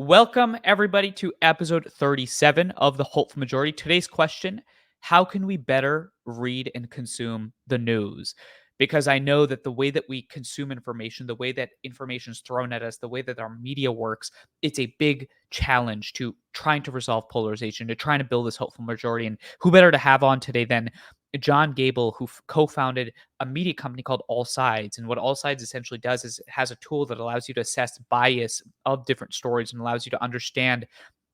Welcome, everybody, to episode 37 of The Hopeful Majority. Today's question: how can we better read and consume the news? Because I know that the way that we consume information, the way that information is thrown at us, the way that our media works, it's a big challenge to trying to resolve polarization, to trying to build this hopeful majority. And who better to have on today than John Gable, who co-founded a media company called All Sides. And what All Sides essentially does is it has a tool that allows you to assess bias of different stories and allows you to understand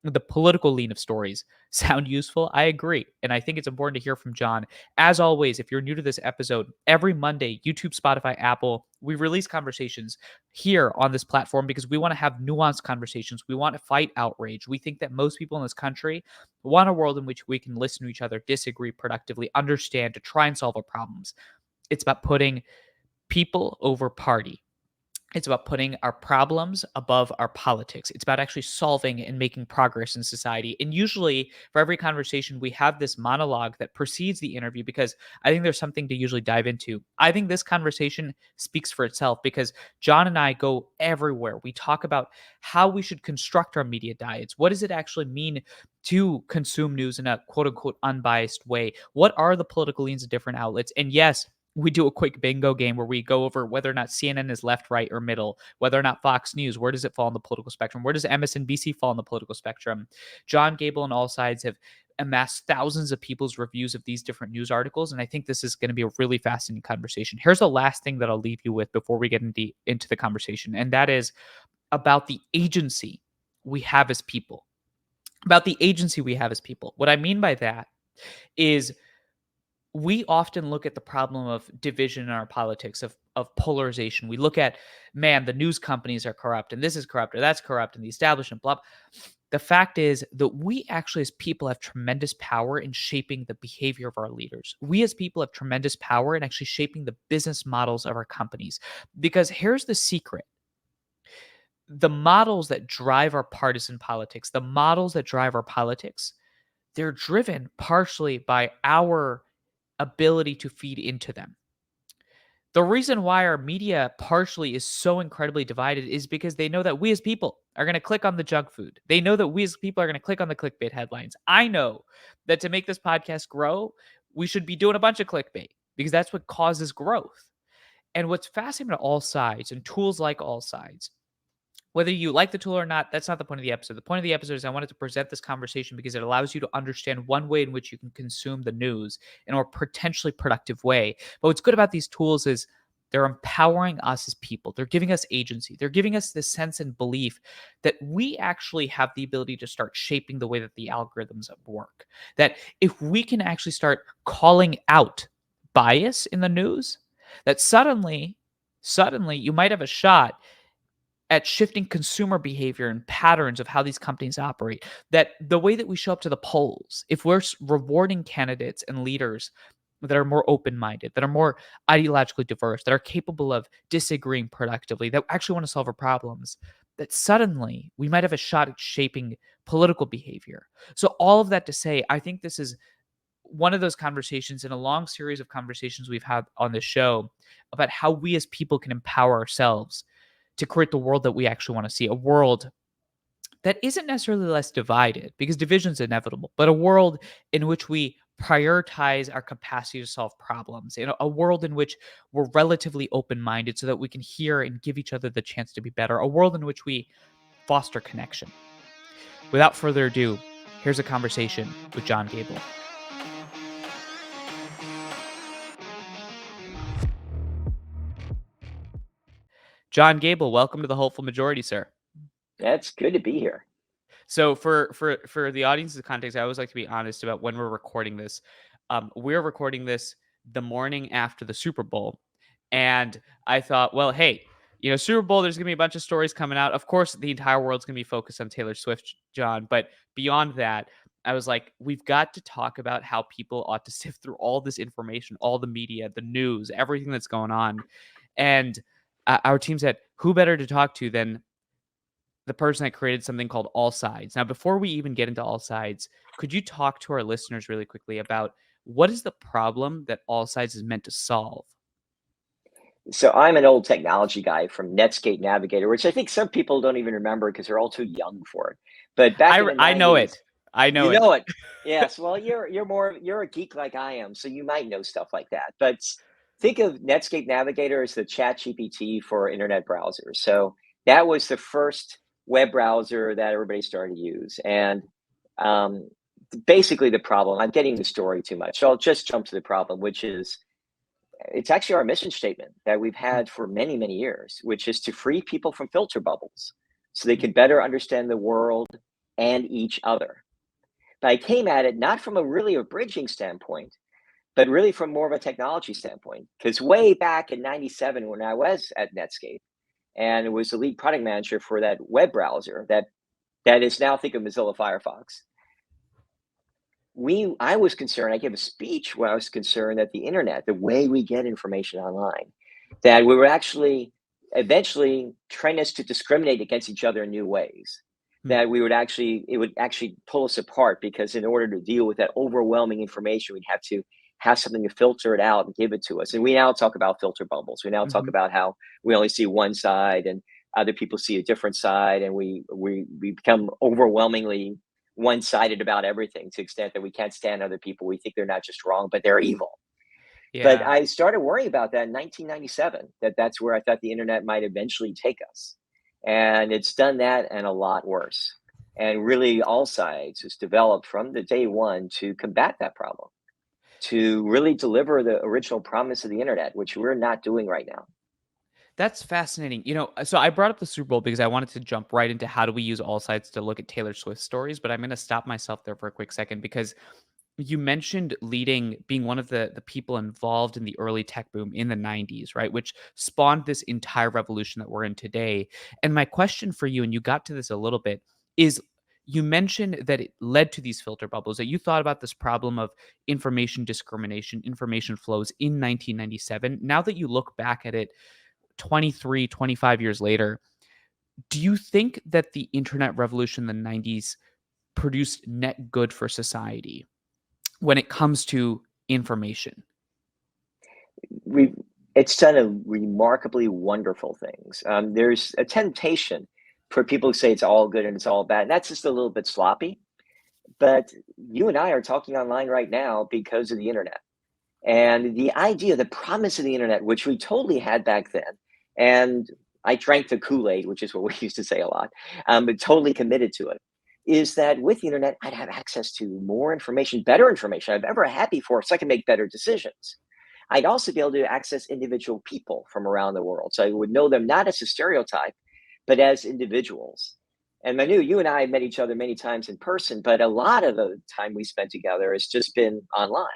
the political lean of stories. Sound useful? I agree. And I think it's important to hear from John. As always, if you're new to this episode, every Monday, YouTube, Spotify, Apple, we release conversations here on this platform because we want to have nuanced conversations. We want to fight outrage. We think that most people in this country want a world in which we can listen to each other, disagree productively, understand, to try and solve our problems. It's about putting people over party. It's about putting our problems above our politics. It's about actually solving and making progress in society. And usually, for every conversation, we have this monologue that precedes the interview because I think there's something to usually dive into. I think this conversation speaks for itself because John and I go everywhere. We talk about how we should construct our media diets. What does it actually mean to consume news in a quote unquote unbiased way? What are the political leans of different outlets? And yes, we do a quick bingo game where we go over whether or not CNN is left, right, or middle, whether or not Fox News, where does it fall on the political spectrum? Where does MSNBC fall on the political spectrum? John Gable and All Sides have amassed thousands of people's reviews of these different news articles. And I think this is going to be a really fascinating conversation. Here's the last thing that I'll leave you with before we get into the conversation. And that is about the agency we have as people. About the agency we have as people. What I mean by that is we often look at the problem of division in our politics, of polarization. We look at, man, the news companies are corrupt, and this is corrupt, or that's corrupt, and the establishment, blah. The fact is that we actually, as people, have tremendous power in shaping the behavior of our leaders. We, as people, have tremendous power in actually shaping the business models of our companies. Because here's the secret: the models that drive our partisan politics, the models that drive our politics, they're driven partially by our ability to feed into them. The reason why our media partially is so incredibly divided is because they know that we as people are going to click on the junk food. They know that we as people are going to click on the clickbait headlines. I know that to make this podcast grow, we should be doing a bunch of clickbait because that's what causes growth. And what's fascinating to All Sides and tools like All Sides, whether you like the tool or not, that's not the point of the episode. The point of the episode is I wanted to present this conversation because it allows you to understand one way in which you can consume the news in a more potentially productive way. But what's good about these tools is they're empowering us as people. They're giving us agency. They're giving us this sense and belief that we actually have the ability to start shaping the way that the algorithms work. That if we can actually start calling out bias in the news, that suddenly you might have a shot at shifting consumer behavior and patterns of how these companies operate. That the way that we show up to the polls, if we're rewarding candidates and leaders that are more open-minded, that are more ideologically diverse, that are capable of disagreeing productively, that actually want to solve our problems, that suddenly we might have a shot at shaping political behavior. So all of that to say, I think this is one of those conversations in a long series of conversations we've had on this show about how we as people can empower ourselves to create the world that we actually want to see, a world that isn't necessarily less divided because division is inevitable, but a world in which we prioritize our capacity to solve problems, a world in which we're relatively open-minded so that we can hear and give each other the chance to be better, a world in which we foster connection. Without further ado, here's a conversation with John Gable. John Gable, welcome to the Hopeful Majority, sir. That's good to be here. So for the audience's context, I always like to be honest about when we're recording this. We're recording this the morning after the Super Bowl, and I thought, well, hey, Super Bowl, there's gonna be a bunch of stories coming out. Of course, the entire world's gonna be focused on Taylor Swift, John. But beyond that, I was like, we've got to talk about how people ought to sift through all this information, all the media, the news, everything that's going on, and our team said, who better to talk to than the person that created something called All Sides. Now, before we even get into All Sides, could you talk to our listeners really quickly about what is the problem that All Sides is meant to solve? So I'm an old technology guy from Netscape Navigator, which I think some people don't even remember because they're all too young for it. But back in the I know it. 90s, I know you it. know it. Yes, well, you're a geek like I am, so you might know stuff like that. But think of Netscape Navigator as the Chat GPT for internet browsers. So that was the first web browser that everybody started to use. And um, basically, the problem, I'm getting the story too much, so I'll just jump to the problem, which is it's actually our mission statement that we've had for many, many years, which is to free people from filter bubbles so they Mhm. can better understand the world and each other. But I came at it not from a really a bridging standpoint, but really from more of a technology standpoint. Because way back in '97, when I was at Netscape and was the lead product manager for that web browser that is now think of Mozilla Firefox, I was concerned. I gave a speech where I was concerned that the internet, the way we get information online, that we were actually eventually train us to discriminate against each other in new ways. Mm. That we would actually, it would actually pull us apart because in order to deal with that overwhelming information, we'd have to have something to filter it out and give it to us. And we now talk about filter bubbles. We now talk Mhm. about how we only see one side and other people see a different side, and we become overwhelmingly one-sided about everything to the extent that we can't stand other people. We think they're not just wrong, but they're evil. But Yeah. I started worrying about that in 1997, that's where I thought the internet might eventually take us. And it's done that and a lot worse. And really, all sides has developed from the day one to combat that problem, to really deliver the original promise of the internet, which we're not doing right now. That's fascinating. So I brought up the Super Bowl because I wanted to jump right into how do we use all sides to look at Taylor Swift stories, but I'm going to stop myself there for a quick second because you mentioned being one of the people involved in the early tech boom in the 90s, right? Which spawned this entire revolution that we're in today. And my question for you, and you got to this a little bit, is you mentioned that it led to these filter bubbles, that you thought about this problem of information discrimination, information flows in 1997. Now that you look back at it 23, 25 years later, do you think that the internet revolution in the 90s produced net good for society when it comes to information? we It's done a remarkably wonderful things. There's a temptation for people to say it's all good and it's all bad. And that's just a little bit sloppy. But you and I are talking online right now because of the internet. And the idea, the promise of the internet, which we totally had back then, and I drank the Kool-Aid, which is what we used to say a lot, but totally committed to it, is that with the internet, I'd have access to more information, better information I've ever had before, so I can make better decisions. I'd also be able to access individual people from around the world. So I would know them not as a stereotype, but as individuals. And Manu, you and I have met each other many times in person, but a lot of the time we spent together has just been online.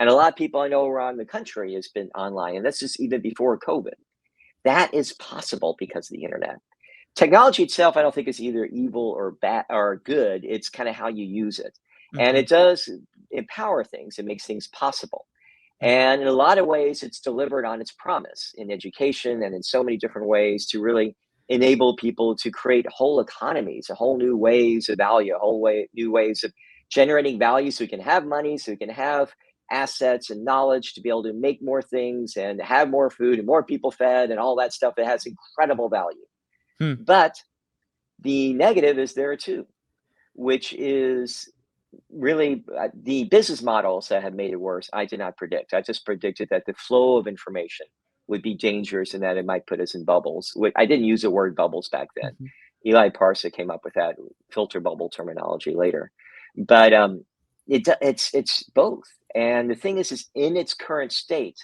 And a lot of people I know around the country has been online. And that's just even before COVID. That is possible because of the internet. Technology itself, I don't think is either evil or bad or good. It's kind of how you use it. And Mhm, it does empower things, it makes things possible. mhm, And in a lot of ways, it's delivered on its promise in education and in so many different ways to really enable people to create whole economies, a whole new ways of value, new ways of generating value so we can have money, so we can have assets and knowledge to be able to make more things and have more food and more people fed and all that stuff that has incredible value. hmm. But the negative is there too, which is really the business models that have made it worse. I did not predict. I just predicted that the flow of information would be dangerous and that it might put us in bubbles. I didn't use the word bubbles back then. Mhm. Eli Parsa came up with that filter bubble terminology later, but it's both. And the thing is in its current state,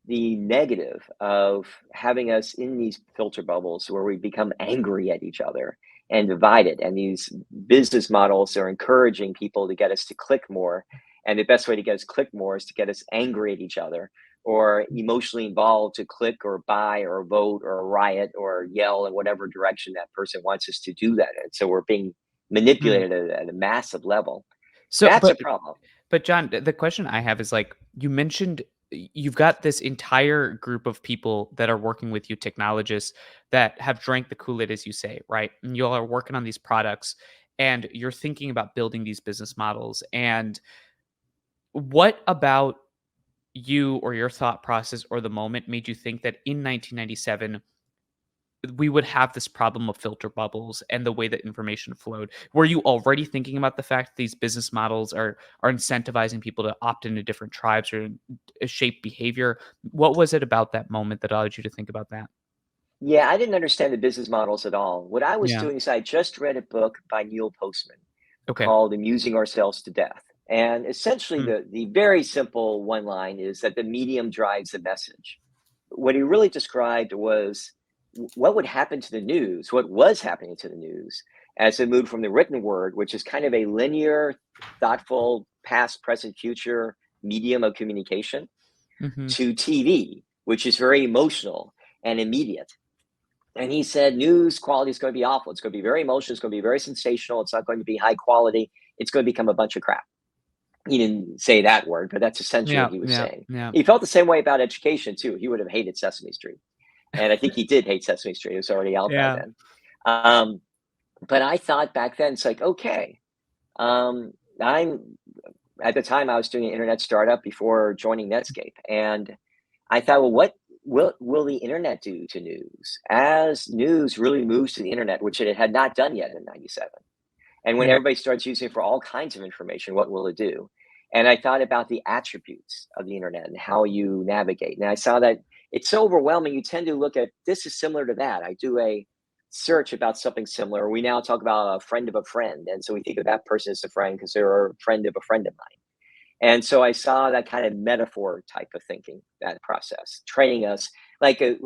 the negative of having us in these filter bubbles where we become angry at each other and divided. And these business models are encouraging people to get us to click more. And the best way to get us click more is to get us angry at each other or emotionally involved to click or buy or vote or riot or yell in whatever direction that person wants us to do that. And so we're being Hmm. manipulated at a massive level. So, That's but a problem. but John, the question I have is like you mentioned, you've got this entire group of people that are working with you, technologists that have drank the Kool-Aid, as you say, right? And you all are working on these products, and you're thinking about building these business models. And what about you or your thought process or the moment made you think that in 1997 we would have this problem of filter bubbles and the way that information flowed? Were you already thinking about the fact that these business models are incentivizing people to opt into different tribes or shape behavior? What was it about that moment that allowed you to think about that? Yeah, I didn't understand the business models at all. What I was Yeah. doing is I just read a book by Neil Postman Okay. called Amusing Ourselves to Death. And essentially, Hmm. the very simple one line is that the medium drives the message. What he really described was what would happen to the news, what was happening to the news as it moved from the written word, which is kind of a linear, thoughtful, past, present, future medium of communication, Hmm. to TV, which is very emotional and immediate. And he said news quality is going to be awful. It's going to be very emotional. It's going to be very sensational. It's not going to be high quality. It's going to become a bunch of crap. He didn't say that word, but that's essentially what Yeah. he was Yeah. saying. Yeah. He felt the same way about education too. He would have hated Sesame Street, and I think he did hate Sesame Street. It was already out by Yeah. then. Um, but I thought back then, it's like, okay, I'm at the time I was doing an internet startup before joining Netscape, and I thought, well, what will the internet do to news as news really moves to the internet, which it had not done yet in '97? And when Yeah. everybody starts using it for all kinds of information, what will it do? And I thought about the attributes of the internet and how you navigate. And I saw that it's so overwhelming. You tend to look at this is similar to that. I do a search about something similar. We now talk about a friend of a friend. And so we think of that person as a friend because they're a friend of a friend of mine. And so I saw that kind of metaphor type of thinking, that process, training us like a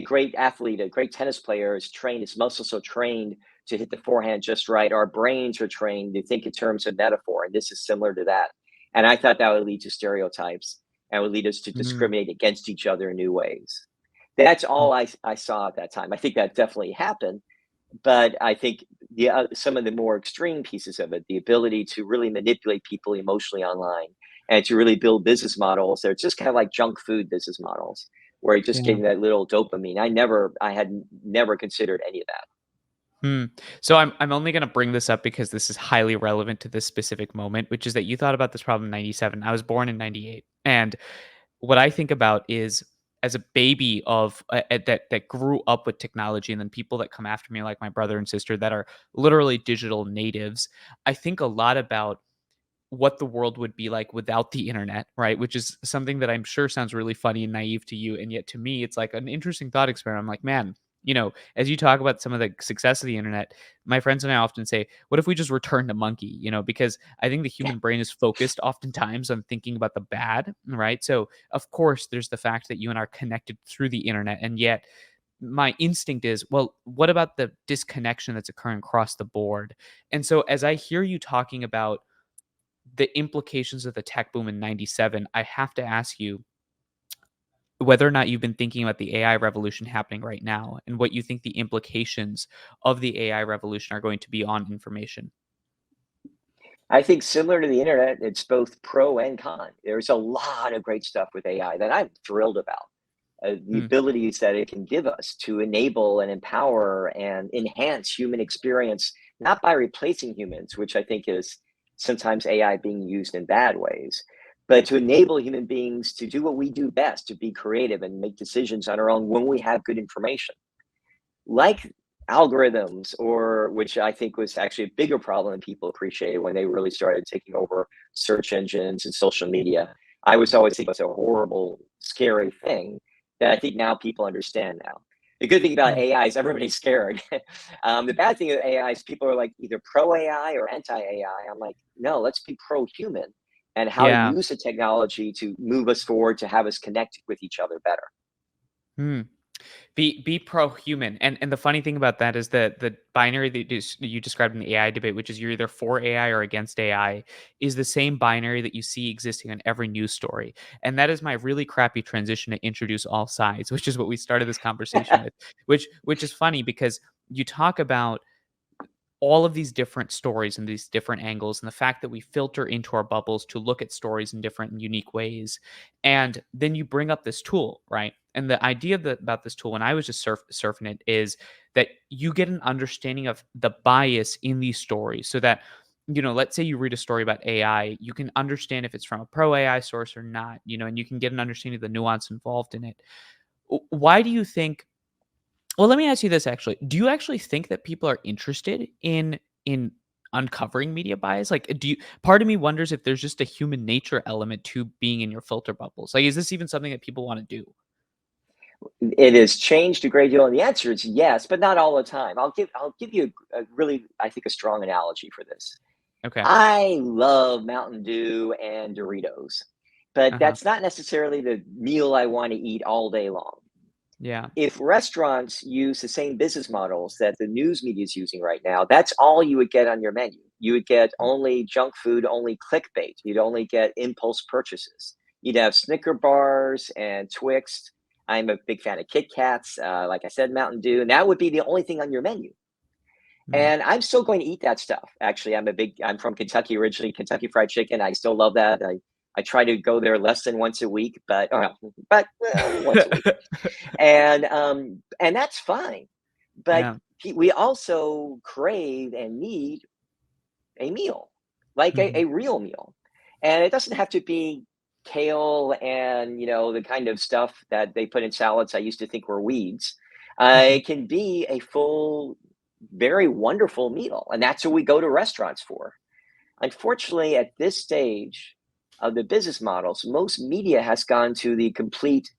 great athlete, a great tennis player is trained, his muscles are trained to hit the forehand just right. Our brains are trained to think in terms of metaphor, and this is similar to that. And I thought that would lead to stereotypes and would lead us to Mm. discriminate against each other in new ways. That's all I saw at that time. I think that definitely happened, but I think some of the more extreme pieces of it, the ability to really manipulate people emotionally online and to really build business models, they're just kind of like junk food business models where you're just Yeah. getting that little dopamine. I had never considered any of that. Hmm. So I'm only going to bring this up because this is highly relevant to this specific moment, which is that you thought about this problem in '97. I was born in '98, and what I think about is as a baby of that grew up with technology, and then people that come after me, like my brother and sister, that are literally digital natives. I think a lot about what the world would be like without the internet, right? Which is something that I'm sure sounds really funny and naive to you. And yet to me, it's like an interesting thought experiment. I'm like, man, as you talk about some of the success of the internet, my friends and I often say, what if we just return to monkey? Because I think the human brain is focused oftentimes on thinking about the bad, right? So, of course, there's the fact that you and I are connected through the internet. And yet, my instinct is, well, what about the disconnection that's occurring across the board? And so, as I hear you talking about the implications of the tech boom in '97, I have to ask you whether or not you've been thinking about the AI revolution happening right now and what you think the implications of the AI revolution are going to be on information. I think similar to the internet, it's both pro and con. There's a lot of great stuff with AI that I'm thrilled about. The Hmm. abilities that it can give us to enable and empower and enhance human experience, not by replacing humans, which I think is sometimes AI being used in bad ways, but to enable human beings to do what we do best, to be creative and make decisions on our own when we have good information like algorithms, or which I think was actually a bigger problem than people appreciated when they really started taking over search engines and social media. I was always thinking it was a horrible, scary thing that I think now people understand now. The good thing about Hmm. AI is everybody's scared. The bad thing with AI is people are like either pro AI or anti AI. I'm like, no, let's be pro human and how to Yeah. use the technology to move us forward to have us connect with each other better. Hmm. Be pro-human, and the funny thing about that is that the binary that you described in the AI debate, which is you're either for AI or against AI, is the same binary that you see existing on every news story, and that is my really crappy transition to introduce all sides, which is what we started this conversation with, which is funny because you talk about all of these different stories and these different angles and the fact that we filter into our bubbles to look at stories in different and unique ways, and then you bring up this tool, right? And the idea about this tool when I was just surfing it is that you get an understanding of the bias in these stories so that let's say you read a story about AI, you can understand if it's from a pro AI source or not, and you can get an understanding of the nuance involved in it. Why do you think well, let me ask you this actually. Do you actually think that people are interested in uncovering media bias? Like, do you part of me wonders if there's just a human nature element to being in your filter bubbles. Like, is this even something that people want to do? It has changed a great deal, and the answer is yes, but not all the time. I'll give you a really, I think, a strong analogy for this. Okay. I love Mountain Dew and Doritos, but Uh-huh. that's not necessarily the meal I want to eat all day long. Yeah. If restaurants use the same business models that the news media is using right now, that's all you would get on your menu. You would get only junk food, only clickbait. You'd only get impulse purchases. You'd have Snicker bars and Twix. I'm a big fan of Kit Kats. Like I said, Mountain Dew, and that would be the only thing on your menu. Mm. And I'm still going to eat that stuff. Actually, I'm from Kentucky originally, Kentucky Fried Chicken. I still love that. I try to go there less than once a week, but once a week, and that's fine. But Yeah. we also crave and need a meal, like Mhm. a real meal, and it doesn't have to be kale and the kind of stuff that they put in salads I used to think were weeds. Mhm. It can be a full, very wonderful meal, and that's what we go to restaurants for. Unfortunately, at this stage of the business models, most media has gone to the complete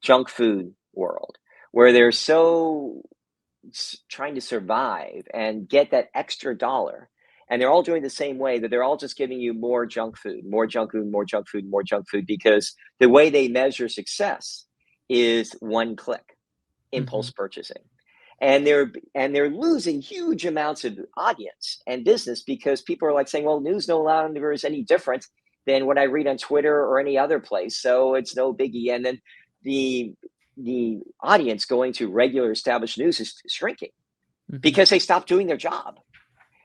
junk food world, where they're so trying to survive and get that extra dollar. And they're all doing the same way, that they're all just giving you more junk food, more junk food, more junk food, more junk food, because the way they measure success is one click, impulse Mhm. purchasing. And they're losing huge amounts of audience and business, because people are like saying, well, news no longer is any different than what I read on Twitter or any other place, so it's no biggie. And then the the audience going to regular established news is shrinking, Mhm. because they stopped doing their job,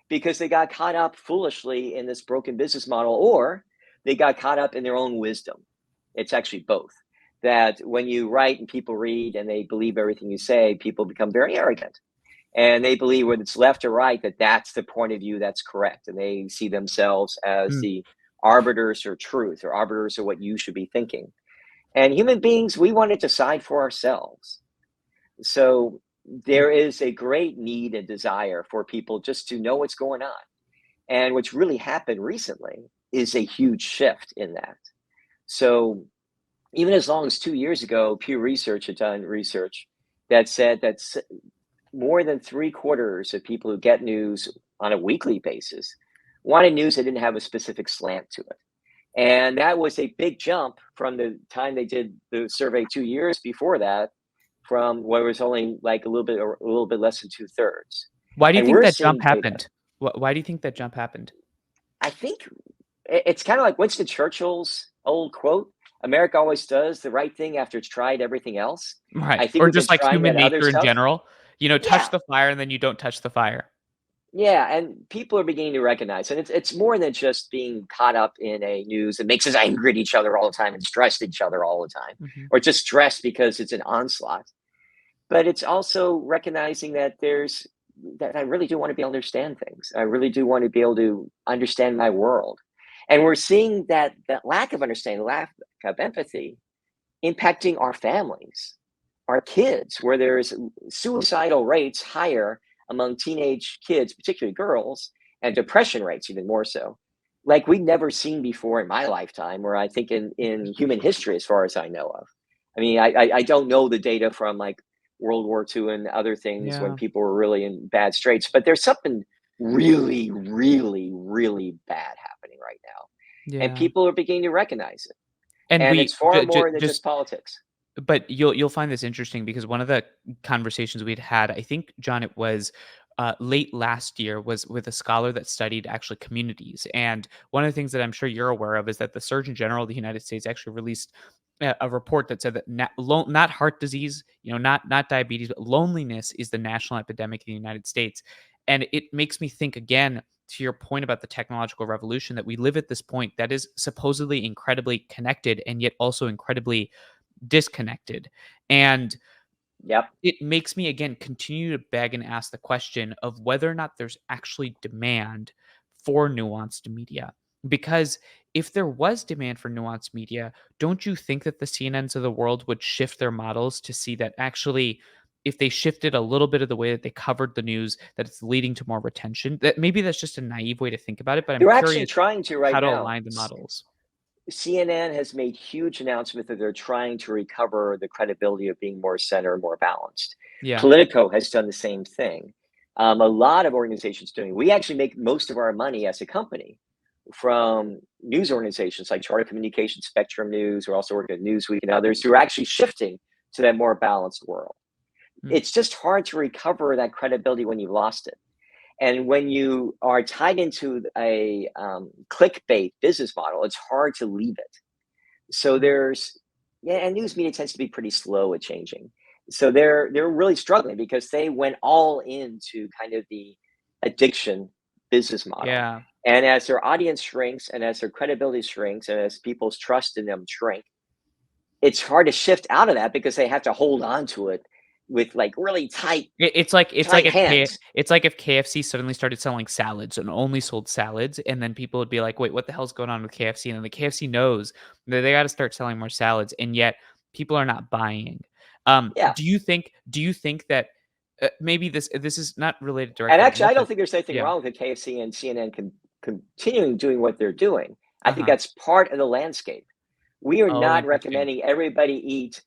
because they got caught up foolishly in this broken business model, or they got caught up in their own wisdom. It's actually both. That when you write and people read and they believe everything you say, people become very arrogant, and they believe whether it's left or right, that that's the point of view that's correct, and they see themselves as Mm. the arbiters of truth, or arbiters of what you should be thinking. And human beings, we want to decide for ourselves. So Mm. there is a great need and desire for people just to know what's going on. And what's really happened recently is a huge shift in that. So even as long as 2 years ago, Pew Research had done research that said that more than three-quarters of people who get news on a weekly basis wanted news that didn't have a specific slant to it. And that was a big jump from the time they did the survey 2 years before that, from where it was only like a little bit less than two-thirds. Why do you And think we're that jump seeing data. happened? Why do you think that jump happened? I think it's kind of like Winston Churchill's old quote: America always does the right thing after it's tried everything else. Right. I think Or we've been just like trying human that other nature in stuff. general. Touch Yeah. the fire and then you don't touch the fire. Yeah, and people are beginning to recognize, and it's more than just being caught up in a news that makes us angry at each other all the time and stressed at each other all the time, Mhm. or just stressed because it's an onslaught. But it's also recognizing that I really do want to be able to understand things. I really do want to be able to understand my world. And we're seeing that lack of understanding, lack of empathy, impacting our families, our kids, where there's suicidal rates higher among teenage kids, particularly girls, and depression rates even more so, like we've never seen before in my lifetime, or I think in human history, as far as I know of. I mean, I don't know the data from like World War II and other things when Yeah. people were really in bad straits, but there's something really, really, really bad happening right now. And Yeah. people are beginning to recognize it. And And we it's far ju more than just just politics. but you'll find this interesting because one of the conversations we'd had, I think, John, it was late last year, was with a scholar that studied actually communities. And one of the things that I'm sure you're aware of is that the Surgeon General of the United States actually released a report that said that not heart disease, not diabetes, but loneliness is the national epidemic in the United States. And it makes me think again to your point about the technological revolution, that we live at this point that is supposedly incredibly connected and yet also incredibly disconnected. And Yep. it makes me again continue to beg and ask the question of whether or not there's actually demand for nuanced media. Because if there was demand for nuanced media, don't you think that the CNNs of the world would shift their models to see that actually, if they shifted a little bit of the way that they covered the news, that it's leading to more retention? That maybe that's just a naive way to think about it, but I'm They're actually curious trying to right how to now. align the models. CNN has made huge announcement that they're trying to recover the credibility of being more center, more balanced. Yeah. Politico has done the same thing. A lot of organizations doing. We actually make most of our money as a company from news organizations like Charter Communications, Spectrum News. We're also working at Newsweek and others who are actually shifting to that more balanced world. Mm. It's just hard to recover that credibility when you've lost it. And when you are tied into a clickbait business model, it's hard to leave it. So Mm. there's, yeah, and news media tends to be pretty slow at changing. So they're really struggling because they went all into kind of the addiction business model. Yeah. And as their audience shrinks and as their credibility shrinks and as people's trust in them shrink, it's hard to shift out of that because they have to hold on to it with like really It's like tight if hands. KFC suddenly started selling salads and only sold salads, and then people would be like, "Wait, what the hell's going on with KFC?" And then the KFC knows that they gotta start selling more salads, and yet people are not buying. Yeah. Do you think that, maybe this is not related And directly to actually, this I don't or think there's anything yeah. wrong with KFC and CNN continuing doing what they're doing. I think Uh-huh. that's part of the landscape. We are Oh, not interesting. recommending everybody eat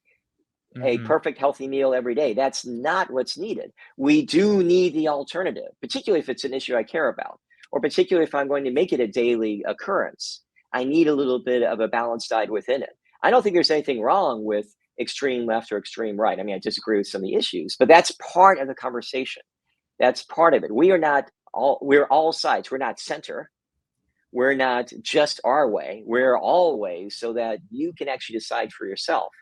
a Mhm. perfect healthy meal every day. That's not what's needed. We do need the alternative, particularly if it's an issue I care about, or particularly if I'm going to make it a daily occurrence. I need a little bit of a balanced diet within it. I don't think there's anything wrong with extreme left or extreme right. I mean, I disagree with some of the issues, but that's part of the conversation. That's part of it. We're all sides. We're not center. We're not just our way. We're all ways so that you can actually decide for yourself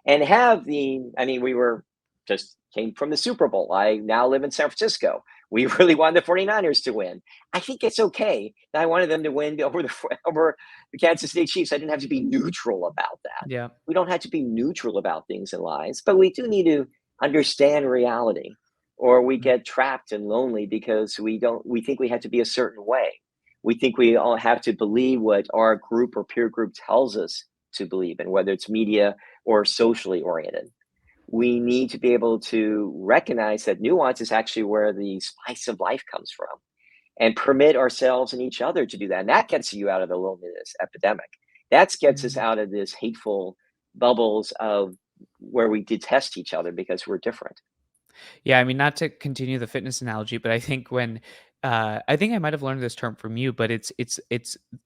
and have I mean, we were just came from the Super Bowl. I now live in San Francisco. We really wanted the 49ers to win. I think it's okay. I wanted them to win over the Kansas City Chiefs. I didn't have to be neutral about that. Yeah. We don't have to be neutral about things in lives, but we do need to understand reality or we Mm. get trapped and lonely because we think we have to be a certain way. We think we all have to believe what our group or peer group tells us to believe in, whether it's media or socially oriented. We need to be able to recognize that nuance is actually where the spice of life comes from and permit ourselves and each other to do that. And that gets you out of the loneliness epidemic. That gets us Mhm. out of this hateful bubbles of where we detest each other because we're different. Yeah, I mean, not to continue the fitness analogy, but I think I think I might have learned this term from you, but it's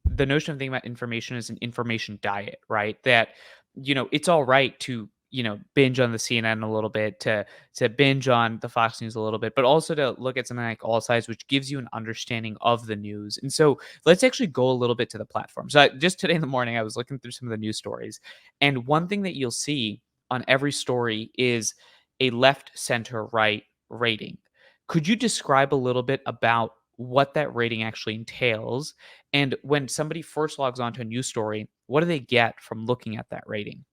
the notion of thinking about information as an information diet, right? That it's all right to binge on the CNN a little bit, to binge on the Fox News a little bit, but also to look at something like All Sides, which gives you an understanding of the news. And so let's actually go a little bit to the platform. So just today in the morning, I was looking through some of the news stories, and one thing that you'll see on every story is a left, center, right rating. Could you describe a little bit about what that rating actually entails? And when somebody first logs onto a news story, what do they get from looking at that rating?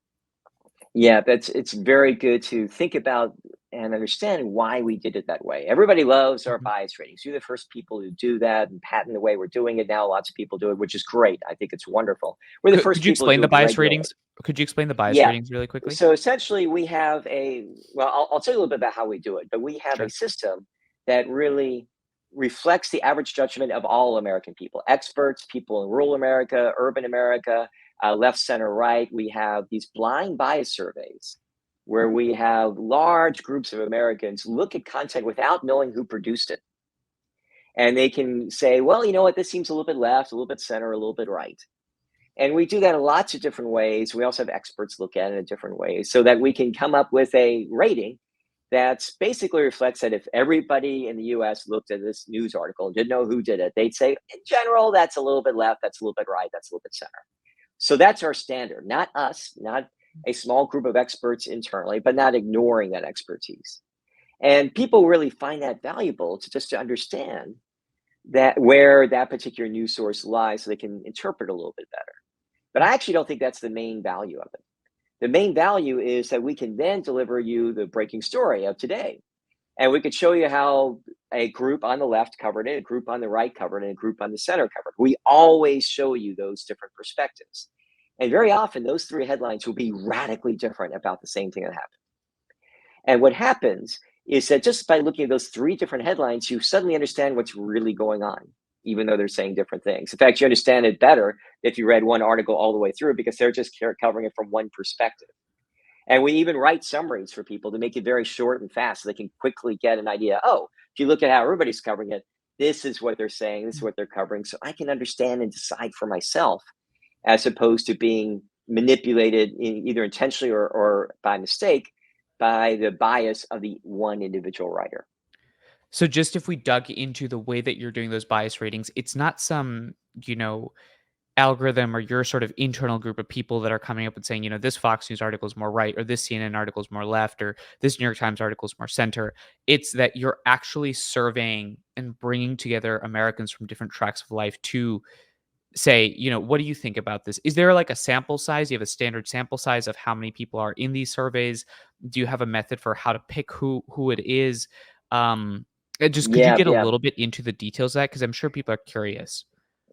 Yeah, it's very good to think about and understand why we did it that way. Everybody loves our Mhm. bias ratings. You're the first people to do that and patent the way we're doing it now. Lots of people do it, which is great. I think it's wonderful. We're the Could first you people to explain do the it bias regularly. ratings? Could you explain the bias Yeah. ratings really quickly? So essentially, we have well, I'll tell you a little bit about how we do it, but we have a Sure. system that really reflects the average judgment of all American people, experts, people in rural America, urban America, left, center, right. We have these blind bias surveys where we have large groups of Americans look at content without knowing who produced it. And they can say, well, you know what, this seems a little bit left, a little bit center, a little bit right. And we do that in lots of different ways. We also have experts look at it in different ways so that we can come up with a rating that basically reflects that if everybody in the US looked at this news article and didn't know who did it, they'd say, in general, that's a little bit left, that's a little bit right, that's a little bit center. So that's our standard, not us, not a small group of experts internally, but not ignoring that expertise. And people really find that valuable to understand that where that particular news source lies so they can interpret a little bit better. But I actually don't think that's the main value of it. The main value is that we can then deliver you the breaking story of today. And we could show you how a group on the left covered it, a group on the right covered it, and a group on the center covered. We always show you those different perspectives. And very often, those three headlines will be radically different about the same thing that happened. And what happens is that just by looking at those three different headlines, you suddenly understand what's really going on, even though they're saying different things. In fact, you understand it better if you read one article all the way through because they're just covering it from one perspective. And we even write summaries for people to make it very short and fast so they can quickly get an idea. Oh, if you look at how everybody's covering it, this is what they're saying, this is what they're covering. So I can understand and decide for myself as opposed to being manipulated either intentionally or by mistake by the bias of the one individual writer. So just if we dug into the way that you're doing those bias ratings, it's not some, you know, algorithm or your sort of internal group of people that are coming up and saying, this Fox News article is more right, or this CNN article is more left, or this New York Times article is more center. It's that you're actually surveying and bringing together Americans from different tracks of life to say, what do you think about this? Is there like a sample size? Do you have a standard sample size of how many people are in these surveys? Do you have a method for how to pick who it is? Just could you Yeah, get a yeah. little bit into the details of that? Because I'm sure people are curious.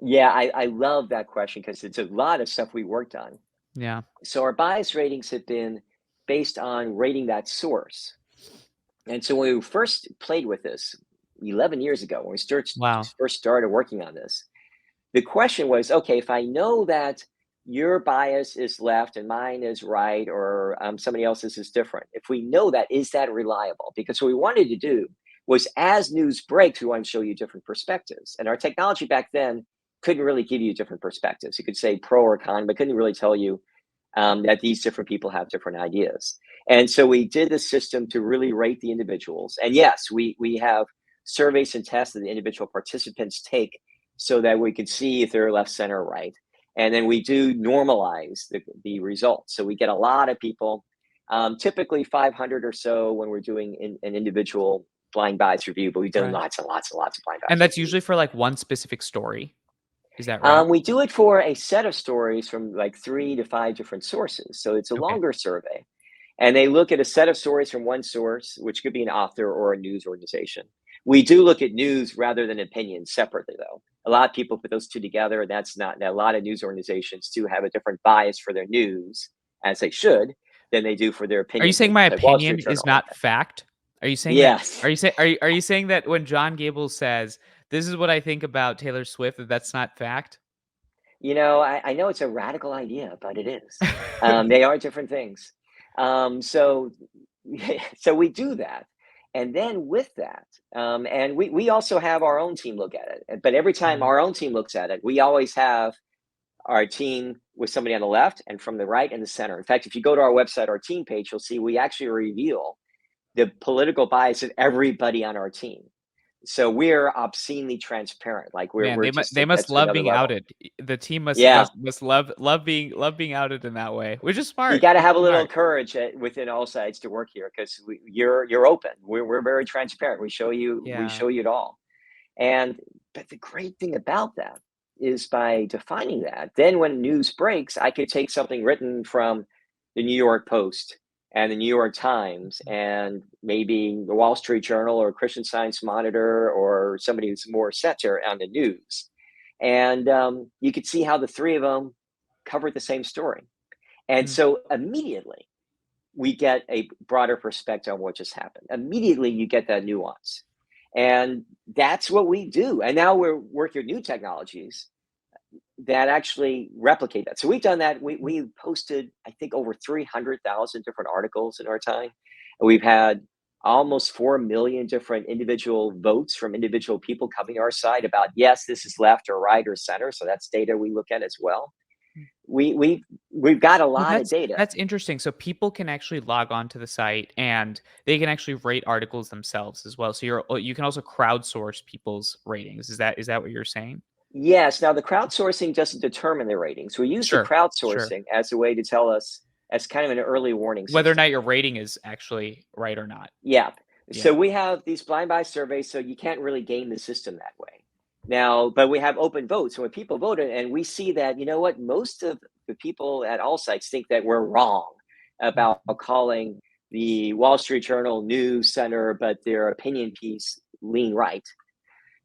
Yeah, I love that question because it's a lot of stuff we worked on. Yeah. So our bias ratings have been based on rating that source. And so when we first played with this 11 years ago, when we Wow. first started working on this, the question was, okay, if I know that your bias is left and mine is right, or somebody else's is different, if we know that, is that reliable? Because what we wanted to do was as news breaks, we want to show you different perspectives. And our technology back then couldn't really give you different perspectives. You could say pro or con, but couldn't really tell you that these different people have different ideas. And so we did the system to really rate the individuals. And yes, we have surveys and tests that the individual participants take so that we can see if they're left, center, or right. And then we do normalize the results. So we get a lot of people, typically 500 or so when we're doing an individual blind bias review, but we've done Right. lots and lots and lots of blind And bias that's usually reviews. for like one specific story. Is that right? We do it for a set of stories from like 3 to 5 different sources. So it's a Okay. longer survey. And they look at a set of stories from one source, which could be an author or a news organization. We do look at news rather than opinions separately, though. A lot of people put those two together, and that's not. A lot of news organizations do have a different bias for their news, as they should, than they do for their Are you opinion saying my papers, like Wall opinion Street is Journal. not fact? Are you saying that Yes. are you say are you saying that when John Gable says, "This is what I think about Taylor Swift," that that's not fact? I know it's a radical idea, but it is. They are different things. So, so we do that, and then with that, and we also have our own team look at it. But every time Mhm. our own team looks at it, we always have our team with somebody on the left and from the right and the center. In fact, if you go to our website, our team page, you'll see we actually reveal the political bias of everybody on our team. So we're obscenely transparent. Like Man, we're just they must that's love another being level. outed. The team must Yeah. love being outed in that way, which is You smart. got to It's have a little smart. courage within all sides to work here because you're open. We're very transparent. We Yeah. show you it all. And but the great thing about that is by defining that, then when news breaks, I could take something written from the New York Post and the New York Times and maybe the Wall Street Journal or Christian Science Monitor or somebody who's more center on the news. And you could see how the three of them covered the same story. And Mm. so immediately we get a broader perspective on what just happened. Immediately you get that nuance. And that's what we do. And now we're working with new technologies that actually replicate that. So we've done that. We posted, I think, over 300,000 different articles in our time. And we've had almost 4 million different individual votes from individual people coming to our site about, yes, this is left or right or center. So that's data we look at as well. We've got a Well, lot of data. that's interesting. So people can actually log on to the site and they can actually rate articles themselves as well. So you can also crowdsource people's ratings. Is that what you're saying? Yes. Now, the crowdsourcing doesn't determine the ratings. We use the Sure, sure. crowdsourcing as a way to tell us, as kind of an early warning Whether or system. not your rating is actually right or not. Yeah. So Yeah. we have these blind buy surveys, so you can't really game the system that way. Now, but we have open votes. So when people vote, and we see that, you know what, most of the people at all sites think that we're wrong. about calling the Wall Street Journal News Center, but their opinion piece lean right.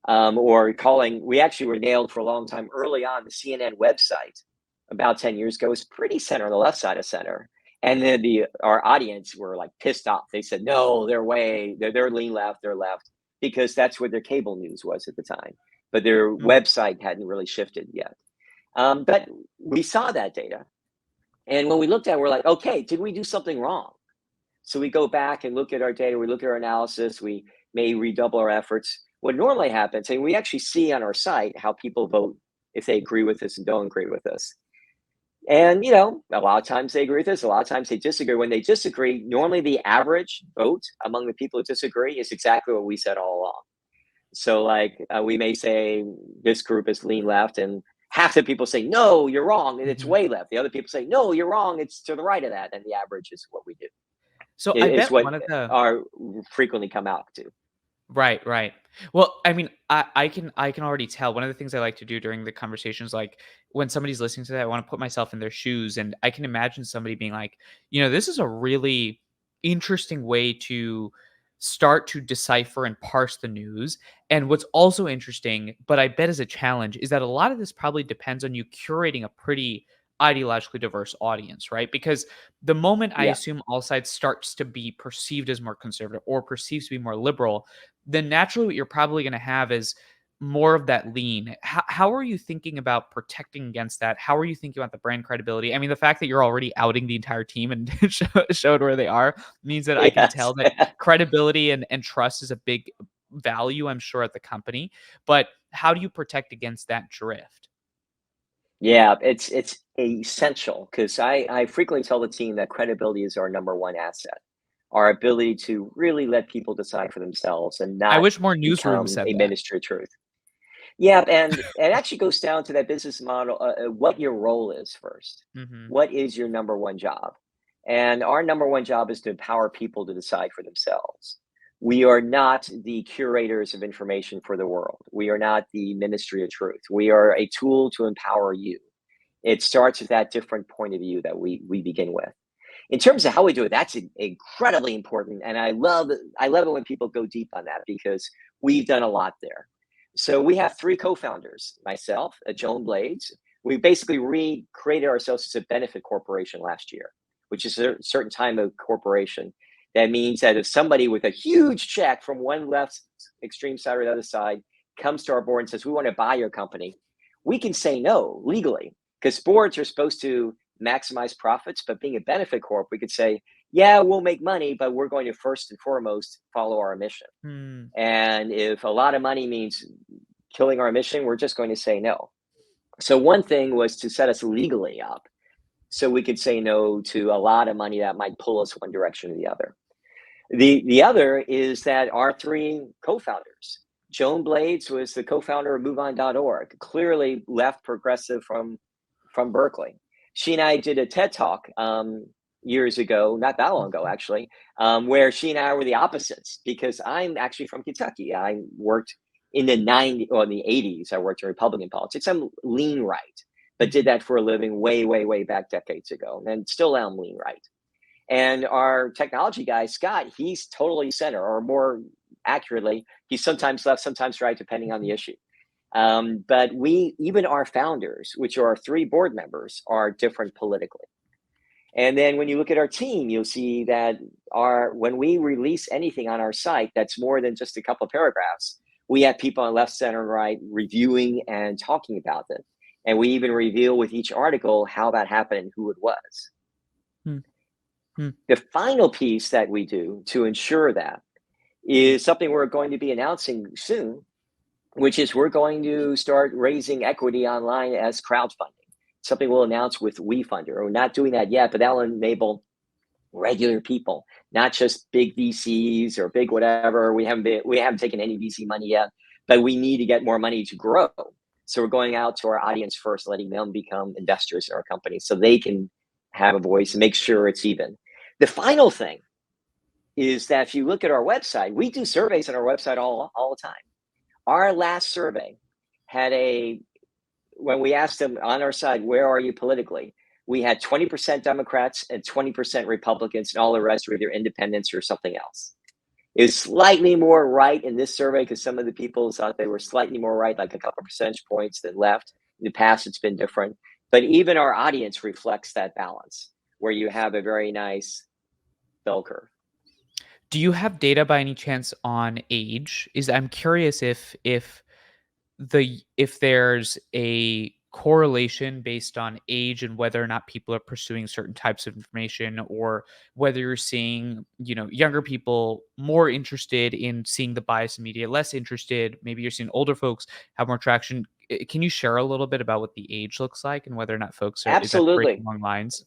Or calling, we actually were nailed for a long time early on. The CNN website about 10 years ago was pretty center on the left side of center. And then our audience were like pissed off. They said, no, they're lean left, they're left, because that's what their cable news was at the time. But their Mm. website hadn't really shifted yet. But we saw that data. And when we looked at it, we're like, okay, did we do something wrong? So we go back and look at our data, we look at our analysis, we may redouble our efforts. What normally happens, and we actually see on our site how people vote if they agree with us and don't agree with us. And, a lot of times they agree with us, a lot of times they disagree. When they disagree, normally the average vote among the people who disagree is exactly what we said all along. So, like, we may say this group is lean left, and half the people say, no, you're wrong, and it's Mhm. way left. The other people say, no, you're wrong, it's to the right of that. And the average is what we do, So I is bet what one of the are frequently come out to. Right, right. Well, I mean, I can already tell. One of the things I like to do during the conversations, like when somebody's listening to that, I want to put myself in their shoes, and I can imagine somebody being like, this is a really interesting way to start to decipher and parse the news. And what's also interesting, but I bet is a challenge, is that a lot of this probably depends on you curating a pretty ideologically diverse audience, right? Because the moment I Yeah. assume all sides starts to be perceived as more conservative or perceived to be more liberal, then naturally what you're probably going to have is more of that lean. How are you thinking about protecting against that? How are you thinking about the brand credibility? I mean, the fact that you're already outing the entire team and showed where they are means that I can Yes. tell that credibility and trust is a big value, I'm sure, at the company. But how do you protect against that drift? Yeah, it's essential because I frequently tell the team that credibility is our number one asset. Our ability to really let people decide for themselves and I not wish more newsrooms become said a that. ministry of truth. Yeah, and it actually goes down to that business model, what your role is first. Hmm. What is your number one job? And our number one job is to empower people to decide for themselves. We are not the curators of information for the world. We are not the ministry of truth. We are a tool to empower you. It starts with that different point of view that we begin with. In terms of how we do it, that's incredibly important, and I love it when people go deep on that because we've done a lot there. So we have three co-founders, myself, Joan Blades. We basically recreated ourselves as a benefit corporation last year, which is a certain time of corporation. That means that if somebody with a huge check from one left extreme side or the other side comes to our board and says, we want to buy your company, we can say no legally because boards are supposed to maximize profits. But being a benefit corp, we could say, yeah, we'll make money, but we're going to first and foremost follow our mission. Hmm. And if a lot of money means killing our mission, we're just going to say no. So one thing was to set us legally up so we could say no to a lot of money that might pull us one direction or the other. The other is that our three co-founders, Joan Blades was the co-founder of MoveOn.org, clearly left progressive from Berkeley. She and I did a TED talk years ago, not that long ago actually, where she and I were the opposites because I'm actually from Kentucky. I worked in the 90s or in the 80s. I worked in Republican politics. I'm lean right, but did Hmm. that for a living way, way, way back decades ago, and still am lean right. And our technology guy, Scott, he's totally center, or more accurately, he's sometimes left, sometimes right, depending on the issue. But even our founders, which are our three board members, are different politically. And then when you look at our team, you'll see that when we release anything on our site that's more than just a couple of paragraphs, we have people on left, center, and right reviewing and talking about it. And we even reveal with each article how that happened and who it was. Hmm. Hmm. The final piece that we do to ensure that Hmm. is something we're going to be announcing soon, which is we're going to start raising equity online as crowdfunding. Something we'll announce with WeFunder. We're not doing that yet, but that'll enable regular people, not just big VCs or big whatever. We haven't taken any VC money yet, but we need to get more money to grow. So we're going out to our audience first, letting them become investors in our company so they can have a voice and make sure it's even. The final thing is that if you look at our website, we do surveys on our website all the time. Our last survey had when we asked them on our side, where are you politically? we had 20% Democrats and 20% Republicans, and all the rest were either independents or something else. It was slightly more right in this survey because some of the people thought they were slightly more right, like a couple percentage points than left. In the past, it's been different. But even our audience reflects that balance where you have a very nice bell curve. Do you have data by any chance on age? I'm curious if there's a correlation based on age and whether or not people are pursuing certain types of information, or whether you're seeing, younger people more interested in seeing the bias in media, less interested. Maybe you're seeing older folks have more traction. Can you share a little bit about what the age looks like and whether or not folks are is that breaking Absolutely. along lines?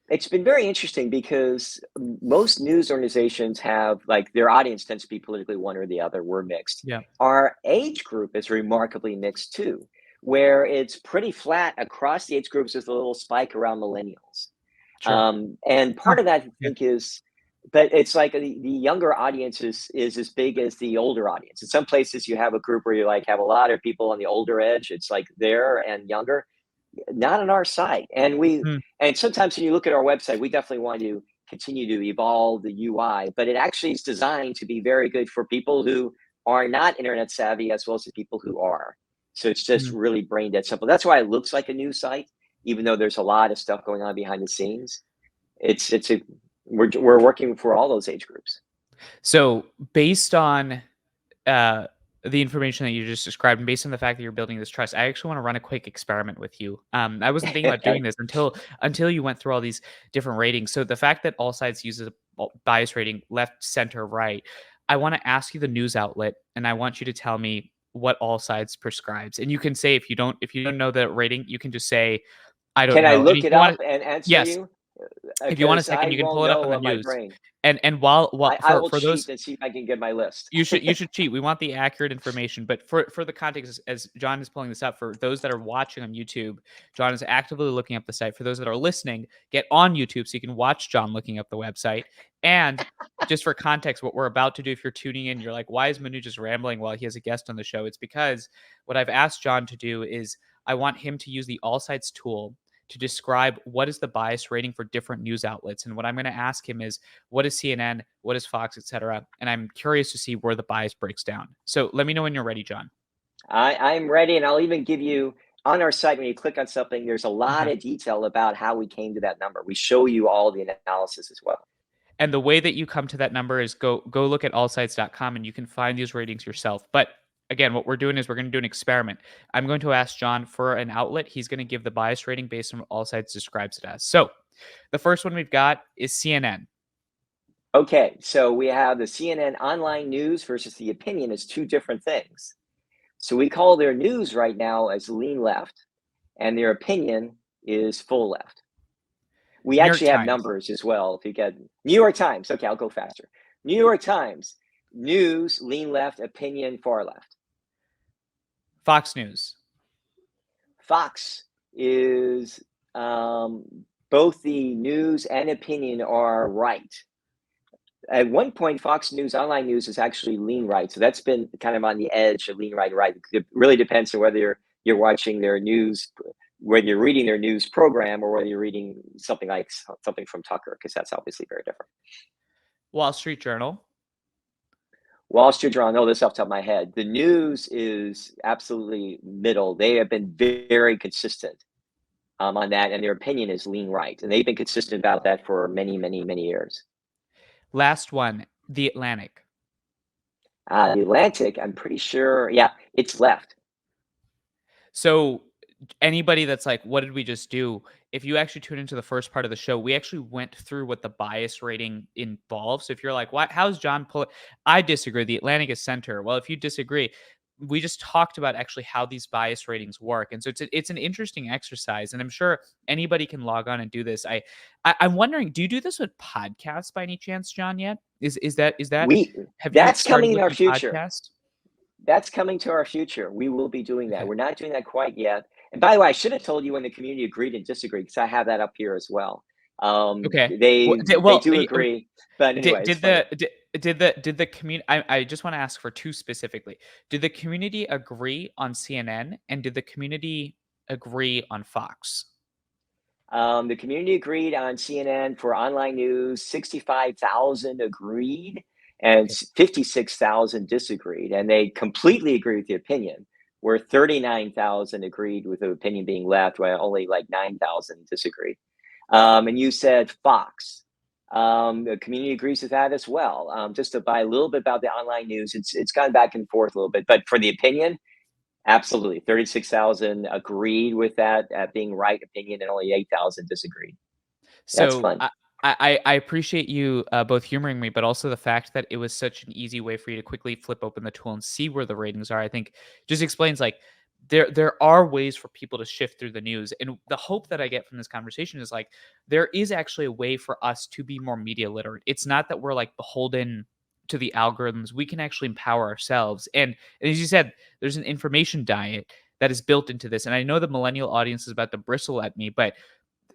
It's been very interesting because most news organizations have, like, their audience tends to be politically one or the other. We're mixed. Yeah, Our age group is remarkably mixed too, where it's pretty flat across the age groups with a little spike around millennials. sure. And Huh. part of that, I Yeah. think, is, but it's like the younger audience is as big as the older audience. In some places, you have a group where you like have a lot of people on the older edge. It's like there and younger, not on our site. Mm, And sometimes when you look at our website, we definitely want to continue to evolve the UI, but it actually is designed to be very good for people who are not internet savvy as well as the people who are. So it's just mm. really brain dead simple. That's why it looks like a news site, even though there's a lot of stuff going on behind the scenes. It's a we're working for all those age groups. So based on uh, the information that you just described, and based on the fact that you're building this trust, I actually want to run a quick experiment with you. I wasn't thinking about doing Okay. this until you went through all these different ratings. So the fact that all sites uses a bias rating, left, center, right, I want to ask you the news outlet, and I want you to tell me what all sides prescribes. And you can say if you don't know the rating, you can just say I don't Can I know. And look if it you want up to, and answer yes, you? if you want a Because second, I you can won't pull it up know on the what my news. brain. And while I will for those cheat and see if I can get my list. you should cheat. We want the accurate information. But for the context, as John is pulling this up, for those that are watching on YouTube, John is actively looking up the site. For those that are listening, get on YouTube so you can watch John looking up the website. And just for context, what we're about to do, if you're tuning in, you're like, why is Manu just rambling while he has a guest on the show? It's because what I've asked John to do is I want him to use the All Sites tool to describe what is the bias rating for different news outlets. And what I'm going to ask him is, what is CNN, what is Fox, etc. And I'm curious to see where the bias breaks down. So let me know when you're ready, John. I'm ready, and I'll even give you on our site when you click on something. There's a lot Okay. of detail about how we came to that number. We show you all the analysis as well. And the way that you come to that number is go look at allsites.com and you can find these ratings yourself. But again, what we're doing is we're going to do an experiment. I'm going to ask John for an outlet. He's going to give the bias rating based on what All Sites describes it as. So the first one we've got is CNN. Okay, so we have the CNN online news versus the opinion as two different things. So we call their news right now as lean left, and their opinion is full left. We New York actually have Times. numbers as well. If you get New York Times, okay, I'll go faster. New York Times, news, lean left, opinion, far left. Fox News. Fox is both the news and opinion are right. At one point, Fox News online news is actually lean right, so that's been kind of on the edge of lean right. Right, it really depends on whether you're watching their news, whether you're reading their news program, or whether you're reading something like something from Tucker, because that's obviously very different. Wall Street Journal. Wall Street Journal, I know this off the top of my head. The news is absolutely middle. They have been very consistent on that, and their opinion is lean right, and they've been consistent about that for many, many, many years. Last one, The Atlantic. The Atlantic, I'm pretty sure, yeah, it's left. So anybody that's like, what did we just do? If you actually tune into the first part of the show, we actually went through what the bias rating involves. So if you're like, what, how's John pull it? I disagree. The Atlantic is center. Well, if you disagree, we just talked about actually how these bias ratings work. And so it's an interesting exercise. And I'm sure anybody can log on and do this. I'm wondering, do you do this with podcasts by any chance, John, yet? Is that We have you That's started coming in our looking at future. podcasts? That's coming to our future. We will be doing that. Okay. We're not doing that quite yet. And by the way, I should have told you when the community agreed and disagreed, because I have that up here as well. Okay. Well, They do agree, but Did anyway, it's did funny. the did the community? I just want to ask for two specifically. Did the community agree on CNN, and did the community agree on Fox? The community agreed on CNN for online news. 65,000 agreed, and Okay. 56,000 disagreed. And they completely agree with the opinion, where 39,000 agreed with the opinion being left, while only like 9,000 disagreed. And you said Fox. The community agrees with that as well. Just to buy a little bit about the online news, it's gone back and forth a little bit, but for the opinion, absolutely. 36,000 agreed with that being right opinion, and only 8,000 disagreed. That's So fun. I appreciate you both humoring me, but also the fact that it was such an easy way for you to quickly flip open the tool and see where the ratings are. I think just explains like there are ways for people to shift through the news, and the hope that I get from this conversation is like there is actually a way for us to be more media literate. It's not that we're like beholden to the algorithms. We can actually empower ourselves, and as you said, there's an information diet that is built into this. And I know the millennial audience is about to bristle at me, but